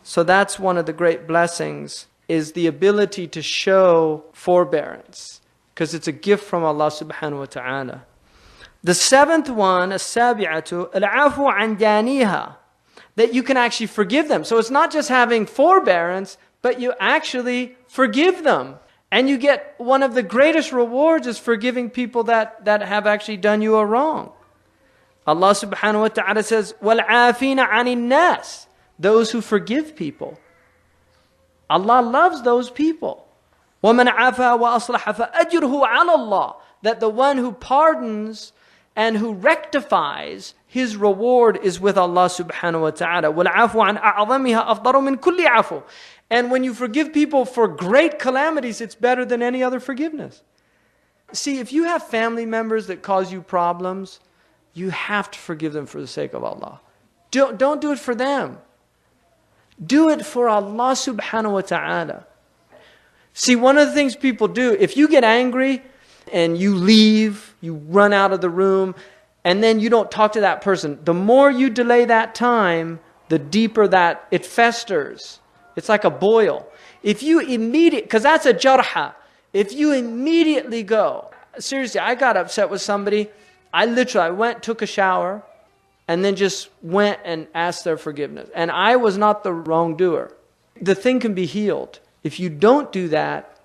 Speaker 2: So that's one of the great blessings, is the ability to show forbearance, because it's a gift from Allah subhanahu wa ta'ala. The seventh one, السابعة العفو عن جانيها, that you can actually forgive them. So it's not just having forbearance, but you actually forgive them. And you get one of the greatest rewards is forgiving people that have actually done you a wrong. Allah subhanahu wa ta'ala says, وَالْعَافِينَ عَنِ النَّاسِ. Those who forgive people. Allah loves those people. وَمَنْ عَافَى وَأَصْلَحَ فَأَجْرُهُ عَلَى اللَّهِ. That the one who pardons and who rectifies, his reward is with Allah subhanahu wa ta'ala. وَالْعَافُ عَنْ أَعْظَمِهَا أَفْضَلُ مِنْ كُلِّ عَفُو. And when you forgive people for great calamities, it's better than any other forgiveness. See, if you have family members that cause you problems, you have to forgive them for the sake of Allah. Don't do it for them. Do it for Allah subhanahu wa ta'ala. See, one of the things people do, if you get angry and you leave, you run out of the room, and then you don't talk to that person, the more you delay that time, the deeper that it festers. It's like a boil. If you because that's a jarha. If you immediately go, seriously, I got upset with somebody. I went, took a shower, and then just went and asked their forgiveness. And I was not the wrongdoer. The thing can be healed. If you don't do that,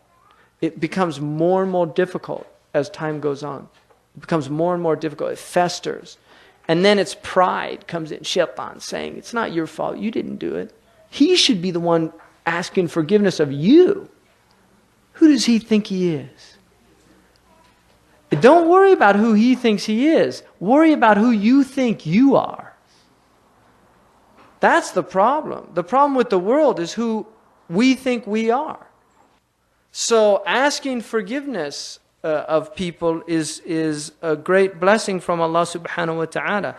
Speaker 2: it becomes more and more difficult as time goes on. It becomes more and more difficult. It festers. And then it's pride comes in, shaitan, saying, it's not your fault, you didn't do it. He should be the one asking forgiveness of you. Who does he think he is? Don't worry about who he thinks he is. Worry about who you think you are. That's the problem. The problem with the world is who we think we are. So asking forgiveness of people is a great blessing from Allah subhanahu wa ta'ala.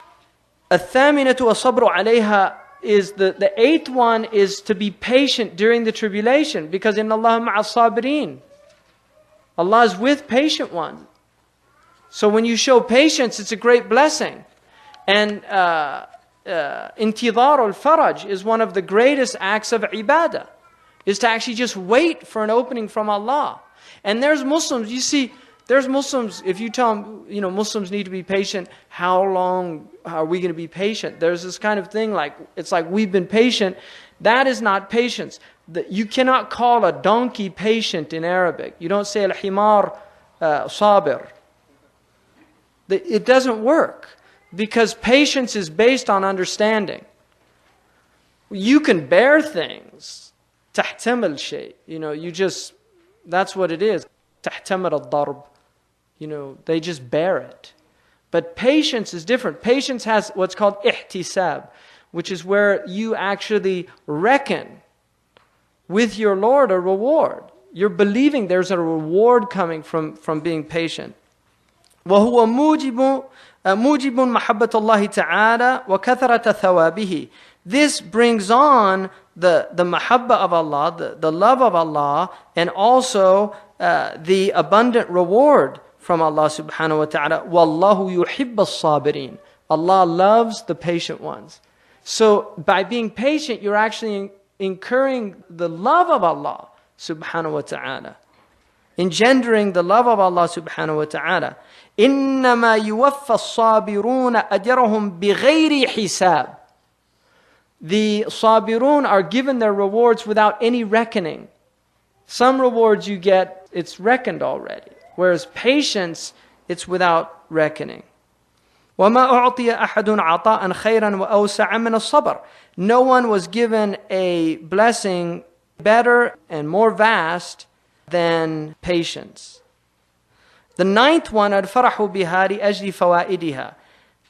Speaker 2: الثامنة والصبر عليها is the eighth one is to be patient during the tribulation, because in Allah ma'as sabirin. Allah is with patient ones. So when you show patience, it's a great blessing. And intidhar al-faraj is one of the greatest acts of ibadah, is to actually just wait for an opening from Allah. And there's Muslims, you see, There's Muslims, if you tell them, Muslims need to be patient, how long are we going to be patient? There's this kind of thing like, it's like we've been patient. That is not patience. You cannot call a donkey patient in Arabic. You don't say al-himar sabir. It doesn't work because patience is based on understanding. You can bear things. تحتمل شيء. That's what it is. تحتمل الضرب. They just bear it. But patience is different. Patience has what's called ihtisab, which is where you actually reckon with your Lord a reward. You're believing there's a reward coming from being patient. وهو موجب محبة الله تعالى وكثرة ثوابه. This brings on the mahabba of Allah, the love of Allah, and also the abundant reward from Allah subhanahu wa ta'ala. وَاللَّهُ يُحِبَّ الصَّابِرِينَ. Allah loves the patient ones. So by being patient, you're actually incurring the love of Allah subhanahu wa ta'ala, engendering the love of Allah subhanahu wa ta'ala. إِنَّمَا يُوَفَّ الصَّابِرُونَ أَجْرَهُمْ بِغَيْرِ حِسَابٍ. The sabirun are given their rewards without any reckoning. Some rewards you get, it's reckoned already. Whereas patience, it's without reckoning. وَمَا أُعْطِيَ أَحَدٌ عَطَاءً خَيْرًا وَأَوْسَعًا مِنَ الصَّبْرِ. No one was given a blessing better and more vast than patience. The ninth one, الْفَرَحُ بِهَا لِأَجْلِ فَوَائِدِهَا,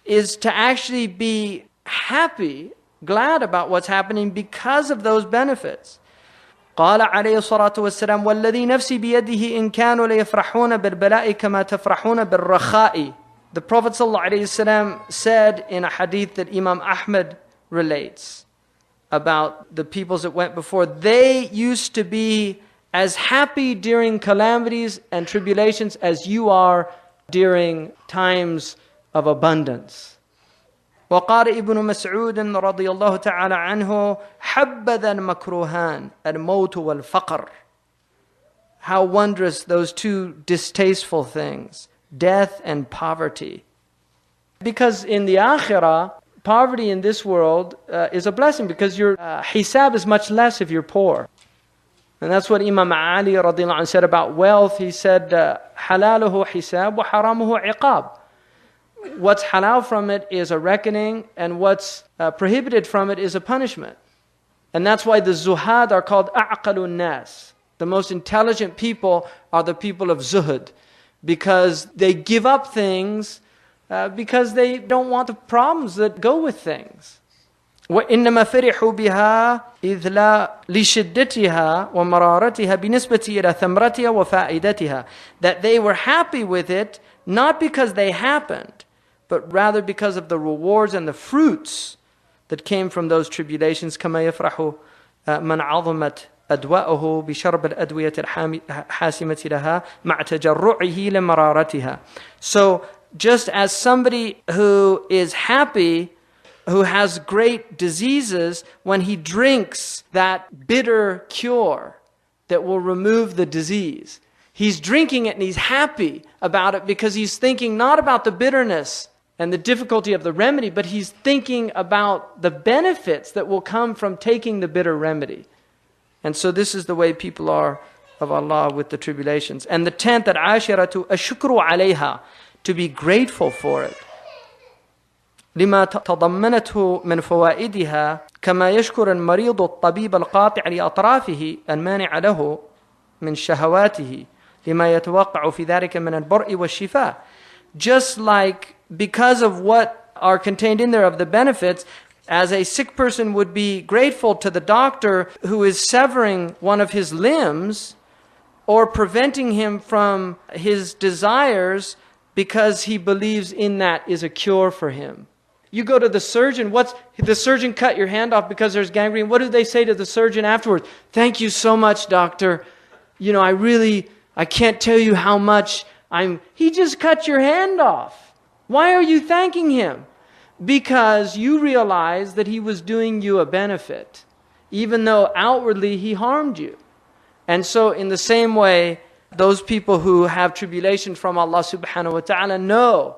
Speaker 2: is to actually be happy, glad about what's happening because of those benefits. قال عليه الصلاة والسلام والذي نفسي بيده إن كانوا ليفرحون بالبلاء كما تفرحون بالرخاء. The Prophet ﷺ said in a hadith that Imam Ahmad relates about the peoples that went before, they used to be as happy during calamities and tribulations as you are during times of abundance. وقال ابن مسعود رضي الله تعالى عنه حبذا المكروهان الموت والفقر. How wondrous those two distasteful things, death and poverty. Because in the akhirah, poverty in this world is a blessing because your hisab is much less if you're poor. And that's what Imam Ali radiallahu anhu said about wealth. He said, حلاله حساب وحرامه عقاب. What's halal from it is a reckoning, and what's prohibited from it is a punishment. And that's why the zuhad are called a'qalun nas. The most intelligent people are the people of zuhud, because they give up things because they don't want the problems that go with things. وَإِنَّمَا فَرِحُوا بِهَا إِذْ لَا لِشِدَّتِهَا وَمَرَارَتِهَا بِنِسْبَةِ إِلَى ثَمْرَتِهَا وَفَائِدَتِهَا. That they were happy with it, not because they happened, but rather because of the rewards and the fruits that came from those tribulations. كما يفرح من عظمت أدواؤه بشرب الأدوية الحاسمة لها مع تجرعه لمرارتها. So just as somebody who is happy, who has great diseases, when he drinks that bitter cure that will remove the disease, he's drinking it and he's happy about it because he's thinking not about the bitterness and the difficulty of the remedy, but he's thinking about the benefits that will come from taking the bitter remedy. And so this is the way people are of Allah with the tribulations. And the 10th, al-ashiratu ashukru alayha, to be grateful for it. لما تضمنته من فوائدها كما يشكر المريض الطبيب القاطع لأطرافه المانع له من شهواته لما يتوقع في ذلك من البرء والشفاء. Just like because of what are contained in there of the benefits, as a sick person would be grateful to the doctor who is severing one of his limbs or preventing him from his desires because he believes in that is a cure for him. You go to the surgeon, the surgeon cut your hand off because there's gangrene. What do they say to the surgeon afterwards? Thank you so much, doctor. I can't tell you how much he just cut your hand off. Why are you thanking him? Because you realize that he was doing you a benefit, even though outwardly he harmed you. And so in the same way, those people who have tribulation from Allah subhanahu wa ta'ala know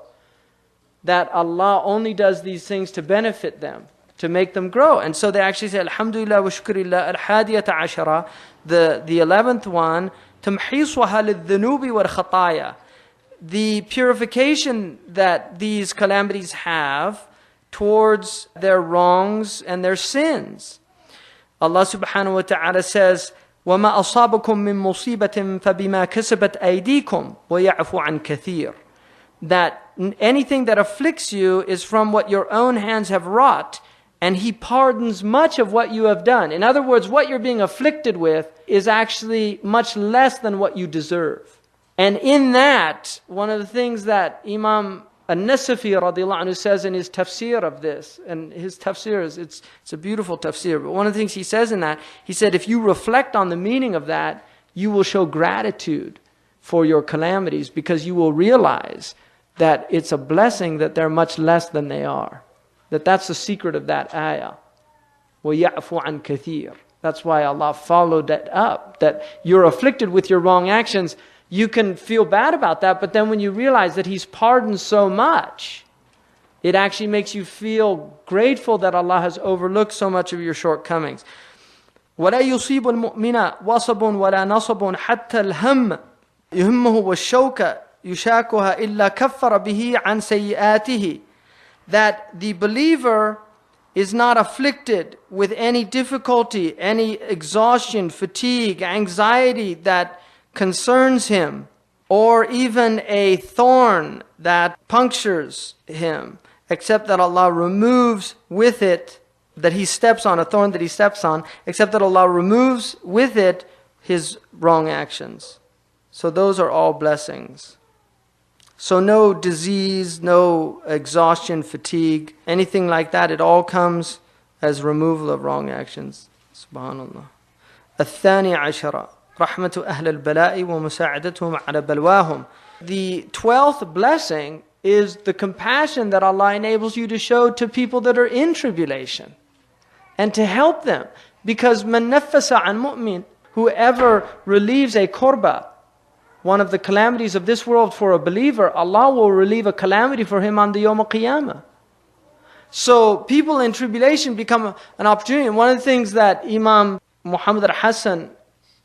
Speaker 2: that Allah only does these things to benefit them, to make them grow. And so they actually say, Alhamdulillah wa shukrillah, al-hadiyata ashara, the 11th one, tamhiswaha lidhunubi wal khataya. The purification that these calamities have towards their wrongs and their sins. Allah subhanahu wa ta'ala says, وَمَا أَصَابَكُم مِّن مُّصِيبَةٍ فَبِمَا كَسَبَتْ أَيْدِيكُمْ وَيَعْفُ عَنْ كَثِيرٍ. That anything that afflicts you is from what your own hands have wrought, and He pardons much of what you have done. In other words, what you're being afflicted with is actually much less than what you deserve. And in that, one of the things that Imam An-Nasafi radiallahu anhu says in his tafsir of this, and his tafsir is, it's a beautiful tafsir, but one of the things he says in that, he said, if you reflect on the meaning of that, you will show gratitude for your calamities, because you will realize that it's a blessing that they're much less than they are. That's the secret of that ayah. وَيَعْفُ عَنْ كَثِيرٍ. That's why Allah followed that up, that you're afflicted with your wrong actions. You can feel bad about that, but then when you realize that He's pardoned so much, it actually makes you feel grateful that Allah has overlooked so much of your shortcomings. وَلَا يُصِيبُ الْمُؤْمِنَ وَصَبٌ وَلَا نَصَبٌ حَتَّى الْهَمَّ يُهِمُّهُ وَالشَّوْكَ يُشَاكُهَا إِلَّا كَفَّرَ بِهِ عَنْ سَيِّئَاتِهِ. That the believer is not afflicted with any difficulty, any exhaustion, fatigue, anxiety that concerns him, or even a thorn that punctures him, except that Allah removes with it, that he steps on, a thorn that he steps on, except that Allah removes with it his wrong actions. So those are all blessings. So no disease, no exhaustion, fatigue, anything like that, it all comes as removal of wrong actions. Subhanallah. الثاني عشر رحمة أهل البلاء ومساعدتهم على بلواهم. The 12th blessing is the compassion that Allah enables you to show to people that are in tribulation, and to help them. Because من نفس عن مؤمن, whoever relieves a kurba, one of the calamities of this world for a believer, Allah will relieve a calamity for him on the Yawm al-Qiyamah. So people in tribulation become an opportunity. And one of the things that Imam Muhammad al-Hassan,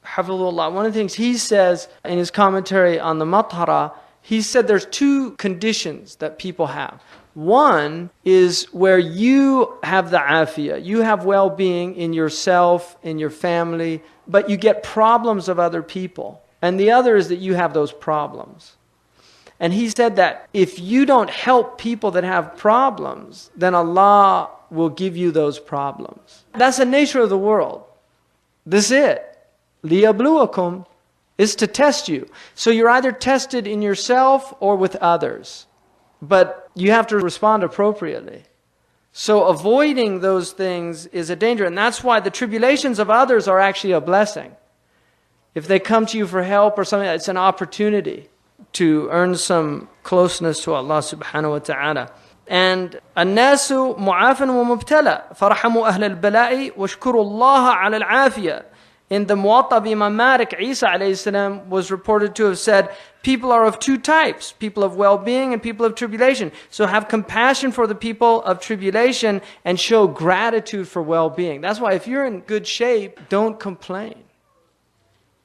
Speaker 2: Hafidhullah, one of the things he says in his commentary on the Mathara, he said there's two conditions that people have. One is where you have the afiyah, you have well-being in yourself, in your family, but you get problems of other people. And the other is that you have those problems. And he said that if you don't help people that have problems, then Allah will give you those problems. That's the nature of the world. This is it. لِيَبْلُوَكُمْ is to test you. So you're either tested in yourself or with others. But you have to respond appropriately. So avoiding those things is a danger. And that's why the tribulations of others are actually a blessing. If they come to you for help or something, it's an opportunity to earn some closeness to Allah subhanahu wa ta'ala. And الناس معافى ومبتلى فرحموا أهل البلاء واشكروا الله على العافية. In the Muwatta of Imam Malik, Isa alayhi salam was reported to have said, people are of two types, people of well-being and people of tribulation. So have compassion for the people of tribulation and show gratitude for well-being. That's why if you're in good shape, don't complain.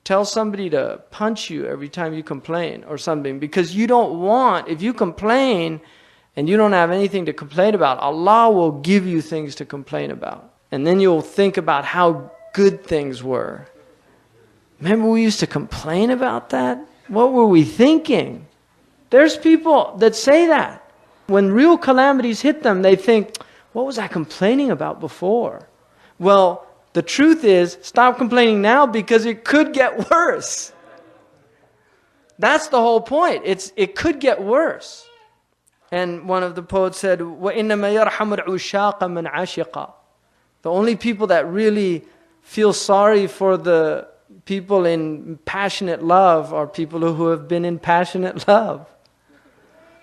Speaker 2: Tell somebody to punch you every time you complain or something, because you don't want, if you complain and you don't have anything to complain about, Allah will give you things to complain about. And then you'll think about how good things were. Remember we used to complain about that? What were we thinking? There's people that say that. When real calamities hit them, they think, what was I complaining about before? Well, the truth is, stop complaining now because it could get worse. That's the whole point. It could get worse. And one of the poets said, وَإِنَّمَا يَرْحَمُ الْعُشَاقَ مَنْ عَشِقَ. The only people that really feel sorry for the people in passionate love are people who have been in passionate love.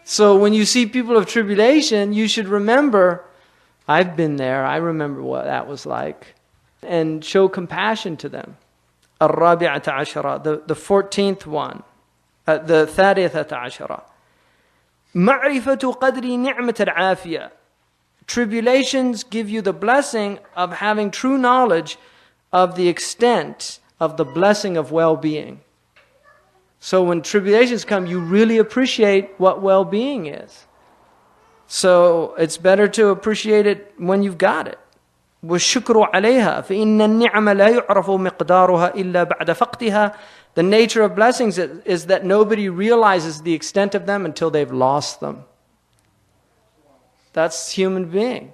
Speaker 2: So when you see people of tribulation, you should remember, I've been there, I remember what that was like. And show compassion to them. الرابعة عشرة, the 14th one, the ثالثة عشرة. معرفة قدر نعمة العافية. Tribulations give you the blessing of having true knowledge of the extent of the blessing of well-being. So when tribulations come, you really appreciate what well-being is. So it's better to appreciate it when you've got it. والشكر عليها فإن النعم لا يعرف مقدارها إلا بعد فقدها. The nature of blessings is that nobody realizes the extent of them until they've lost them. That's human being.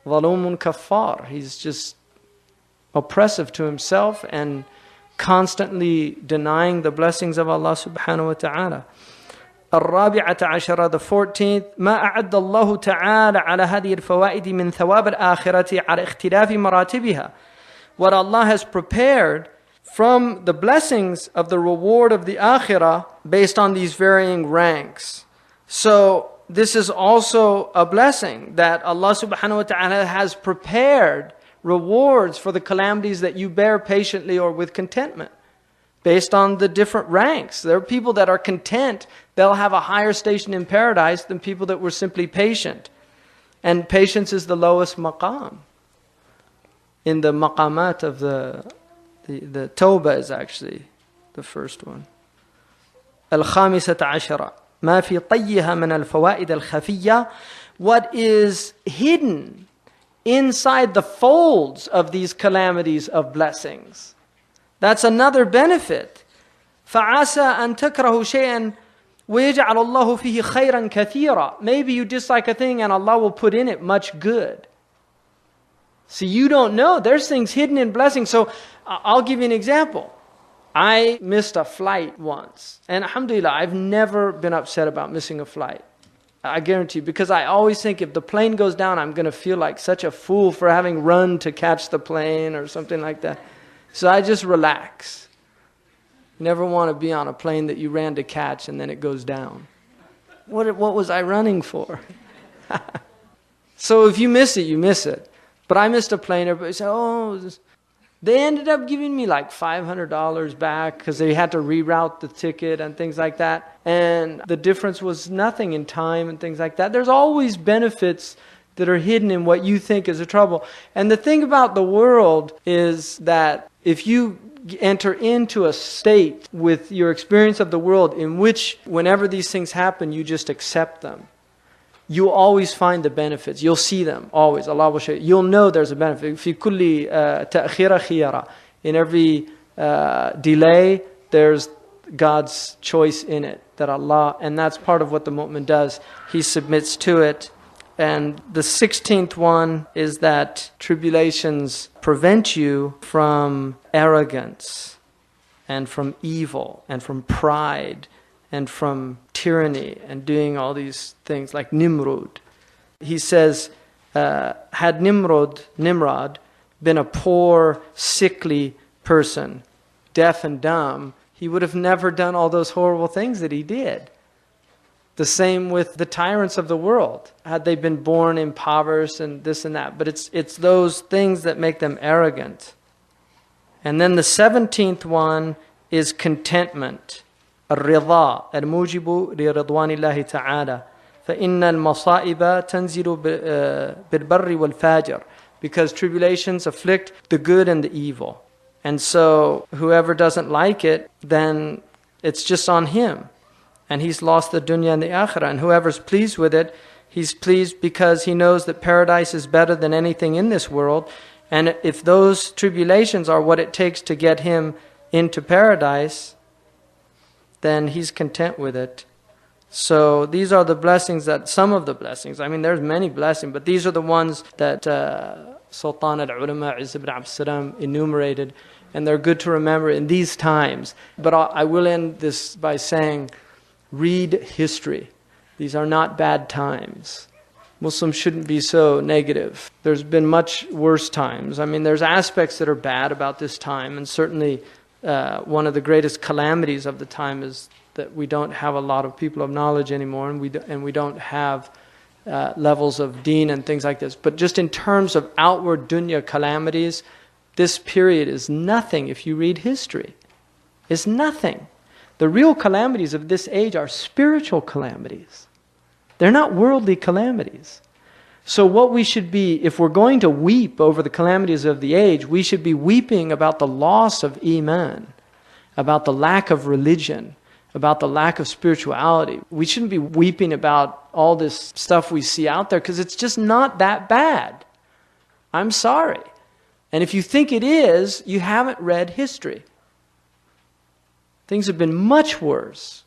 Speaker 2: ظلوم كفار. He's just oppressive to himself and constantly denying the blessings of Allah subhanahu wa ta'ala. الرابعة عشرة, the 14th, ما أعد الله تعالى على هذه الفوائد من ثواب الآخرة على اختلاف مراتبها. What Allah has prepared from the blessings of the reward of the akhirah based on these varying ranks. So this is also a blessing that Allah subhanahu wa ta'ala has prepared rewards for the calamities that you bear patiently or with contentment, based on the different ranks. There are people that are content, they'll have a higher station in paradise than people that were simply patient. And patience is the lowest maqam. In the maqamat of the tawbah is actually the first one. الخامسة عشرة ما في طيها من الفوائد الخفية. What is hidden inside the folds of these calamities of blessings. That's another benefit. فَعَسَىٰ أَن تَكْرَهُ شَيْئًا وَيَجْعَلَ اللَّهُ فِيهِ خَيْرًا كَثِيرًا. Maybe you dislike a thing and Allah will put in it much good. See, you don't know. There's things hidden in blessings. So I'll give you an example. I missed a flight once. And alhamdulillah, I've never been upset about missing a flight. I guarantee you, because I always think if the plane goes down, I'm going to feel like such a fool for having run to catch the plane or something like that. So I just relax. You never want to be on a plane that you ran to catch and then it goes down. What was I running for? So if you miss it, you miss it. But I missed a plane. Everybody said, oh, they ended up giving me like $500 back because they had to reroute the ticket and things like that. And the difference was nothing in time and things like that. There's always benefits that are hidden in what you think is a trouble. And the thing about the world is that if you enter into a state with your experience of the world in which whenever these things happen, you just accept them, you'll always find the benefits. You'll see them always. Allah will show you. You'll know there's a benefit. في كل تأخير خيارة. In every delay, there's God's choice in it. That Allah, and that's part of what the mu'min does. He submits to it. And the 16th one is that tribulations prevent you from arrogance and from evil and from pride and from tyranny and doing all these things like Nimrod. He says, had Nimrod been a poor, sickly person, deaf and dumb, he would have never done all those horrible things that he did. The same with the tyrants of the world. Had they been born impoverished and this and that. But it's those things that make them arrogant. And then the 17th one is contentment. الرضا الموجب لرضوان الله تعالى فإن المصائب تنزل بالبر والفاجر. Because tribulations afflict the good and the evil. And so whoever doesn't like it, then it's just on him. And he's lost the dunya and the akhirah. And whoever's pleased with it, he's pleased because he knows that paradise is better than anything in this world. And if those tribulations are what it takes to get him into paradise, then he's content with it. So these are the blessings that, some of the blessings, I mean there's many blessings, but these are the ones that Sultan al-Ulama Izz ibn Abd Salam enumerated. And they're good to remember in these times. But I will end this by saying, read history. These are not bad times. Muslims shouldn't be so negative. There's been much worse times. I mean, there's aspects that are bad about this time. And certainly one of the greatest calamities of the time is that we don't have a lot of people of knowledge anymore. And we don't have levels of deen and things like this. But just in terms of outward dunya calamities, this period is nothing if you read history. It's nothing. The real calamities of this age are spiritual calamities. They're not worldly calamities. So what we should be, if we're going to weep over the calamities of the age, we should be weeping about the loss of Iman, about the lack of religion, about the lack of spirituality. We shouldn't be weeping about all this stuff we see out there because it's just not that bad. I'm sorry. And if you think it is, you haven't read history. Things have been much worse.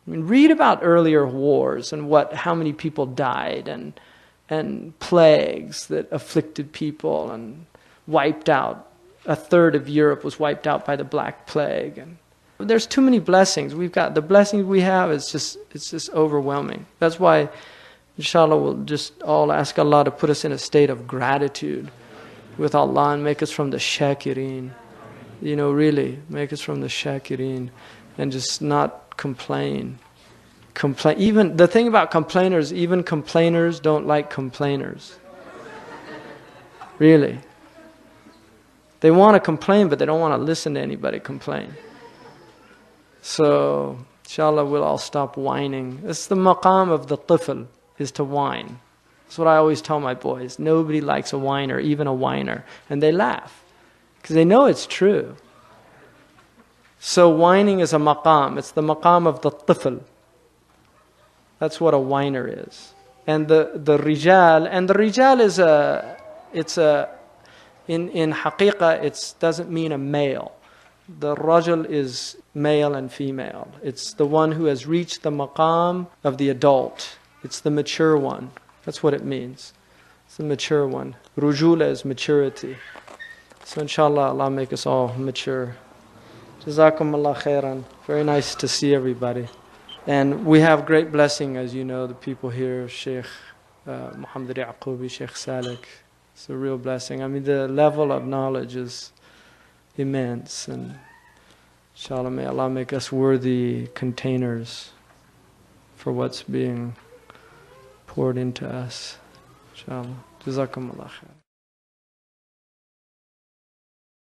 Speaker 2: I mean, read about earlier wars and how many people died and plagues that afflicted people and wiped out. A third of Europe was wiped out by the Black Plague. And there's too many blessings. We've got the blessings we have. It's just overwhelming. That's why, inshallah, we'll just all ask Allah to put us in a state of gratitude with Allah and make us from the shakirin. You know, really, make us from the shakirin and just not complain. Even the thing about complainers, even complainers don't like complainers. Really. They want to complain, but they don't want to listen to anybody complain. So, inshallah, we'll all stop whining. It's the maqam of the tifl, is to whine. That's what I always tell my boys. Nobody likes a whiner, even a whiner. And they laugh, because they know it's true. So whining is a maqam. It's the maqam of the tifl. That's what a whiner is. And the rijal, and the rijal is in haqiqah, it doesn't mean a male. The rajul is male and female. It's the one who has reached the maqam of the adult. It's the mature one. That's what it means. It's the mature one. Rujula is maturity. So inshallah, Allah make us all mature. Jazakumullah khairan. Very nice to see everybody. And we have great blessing, as you know, the people here, Shaykh Muhammad Yaqubi, Shaykh Salik. It's a real blessing. I mean, the level of knowledge is immense. And inshallah, may Allah make us worthy containers for what's being poured into us. Inshallah. Jazakumullah khair.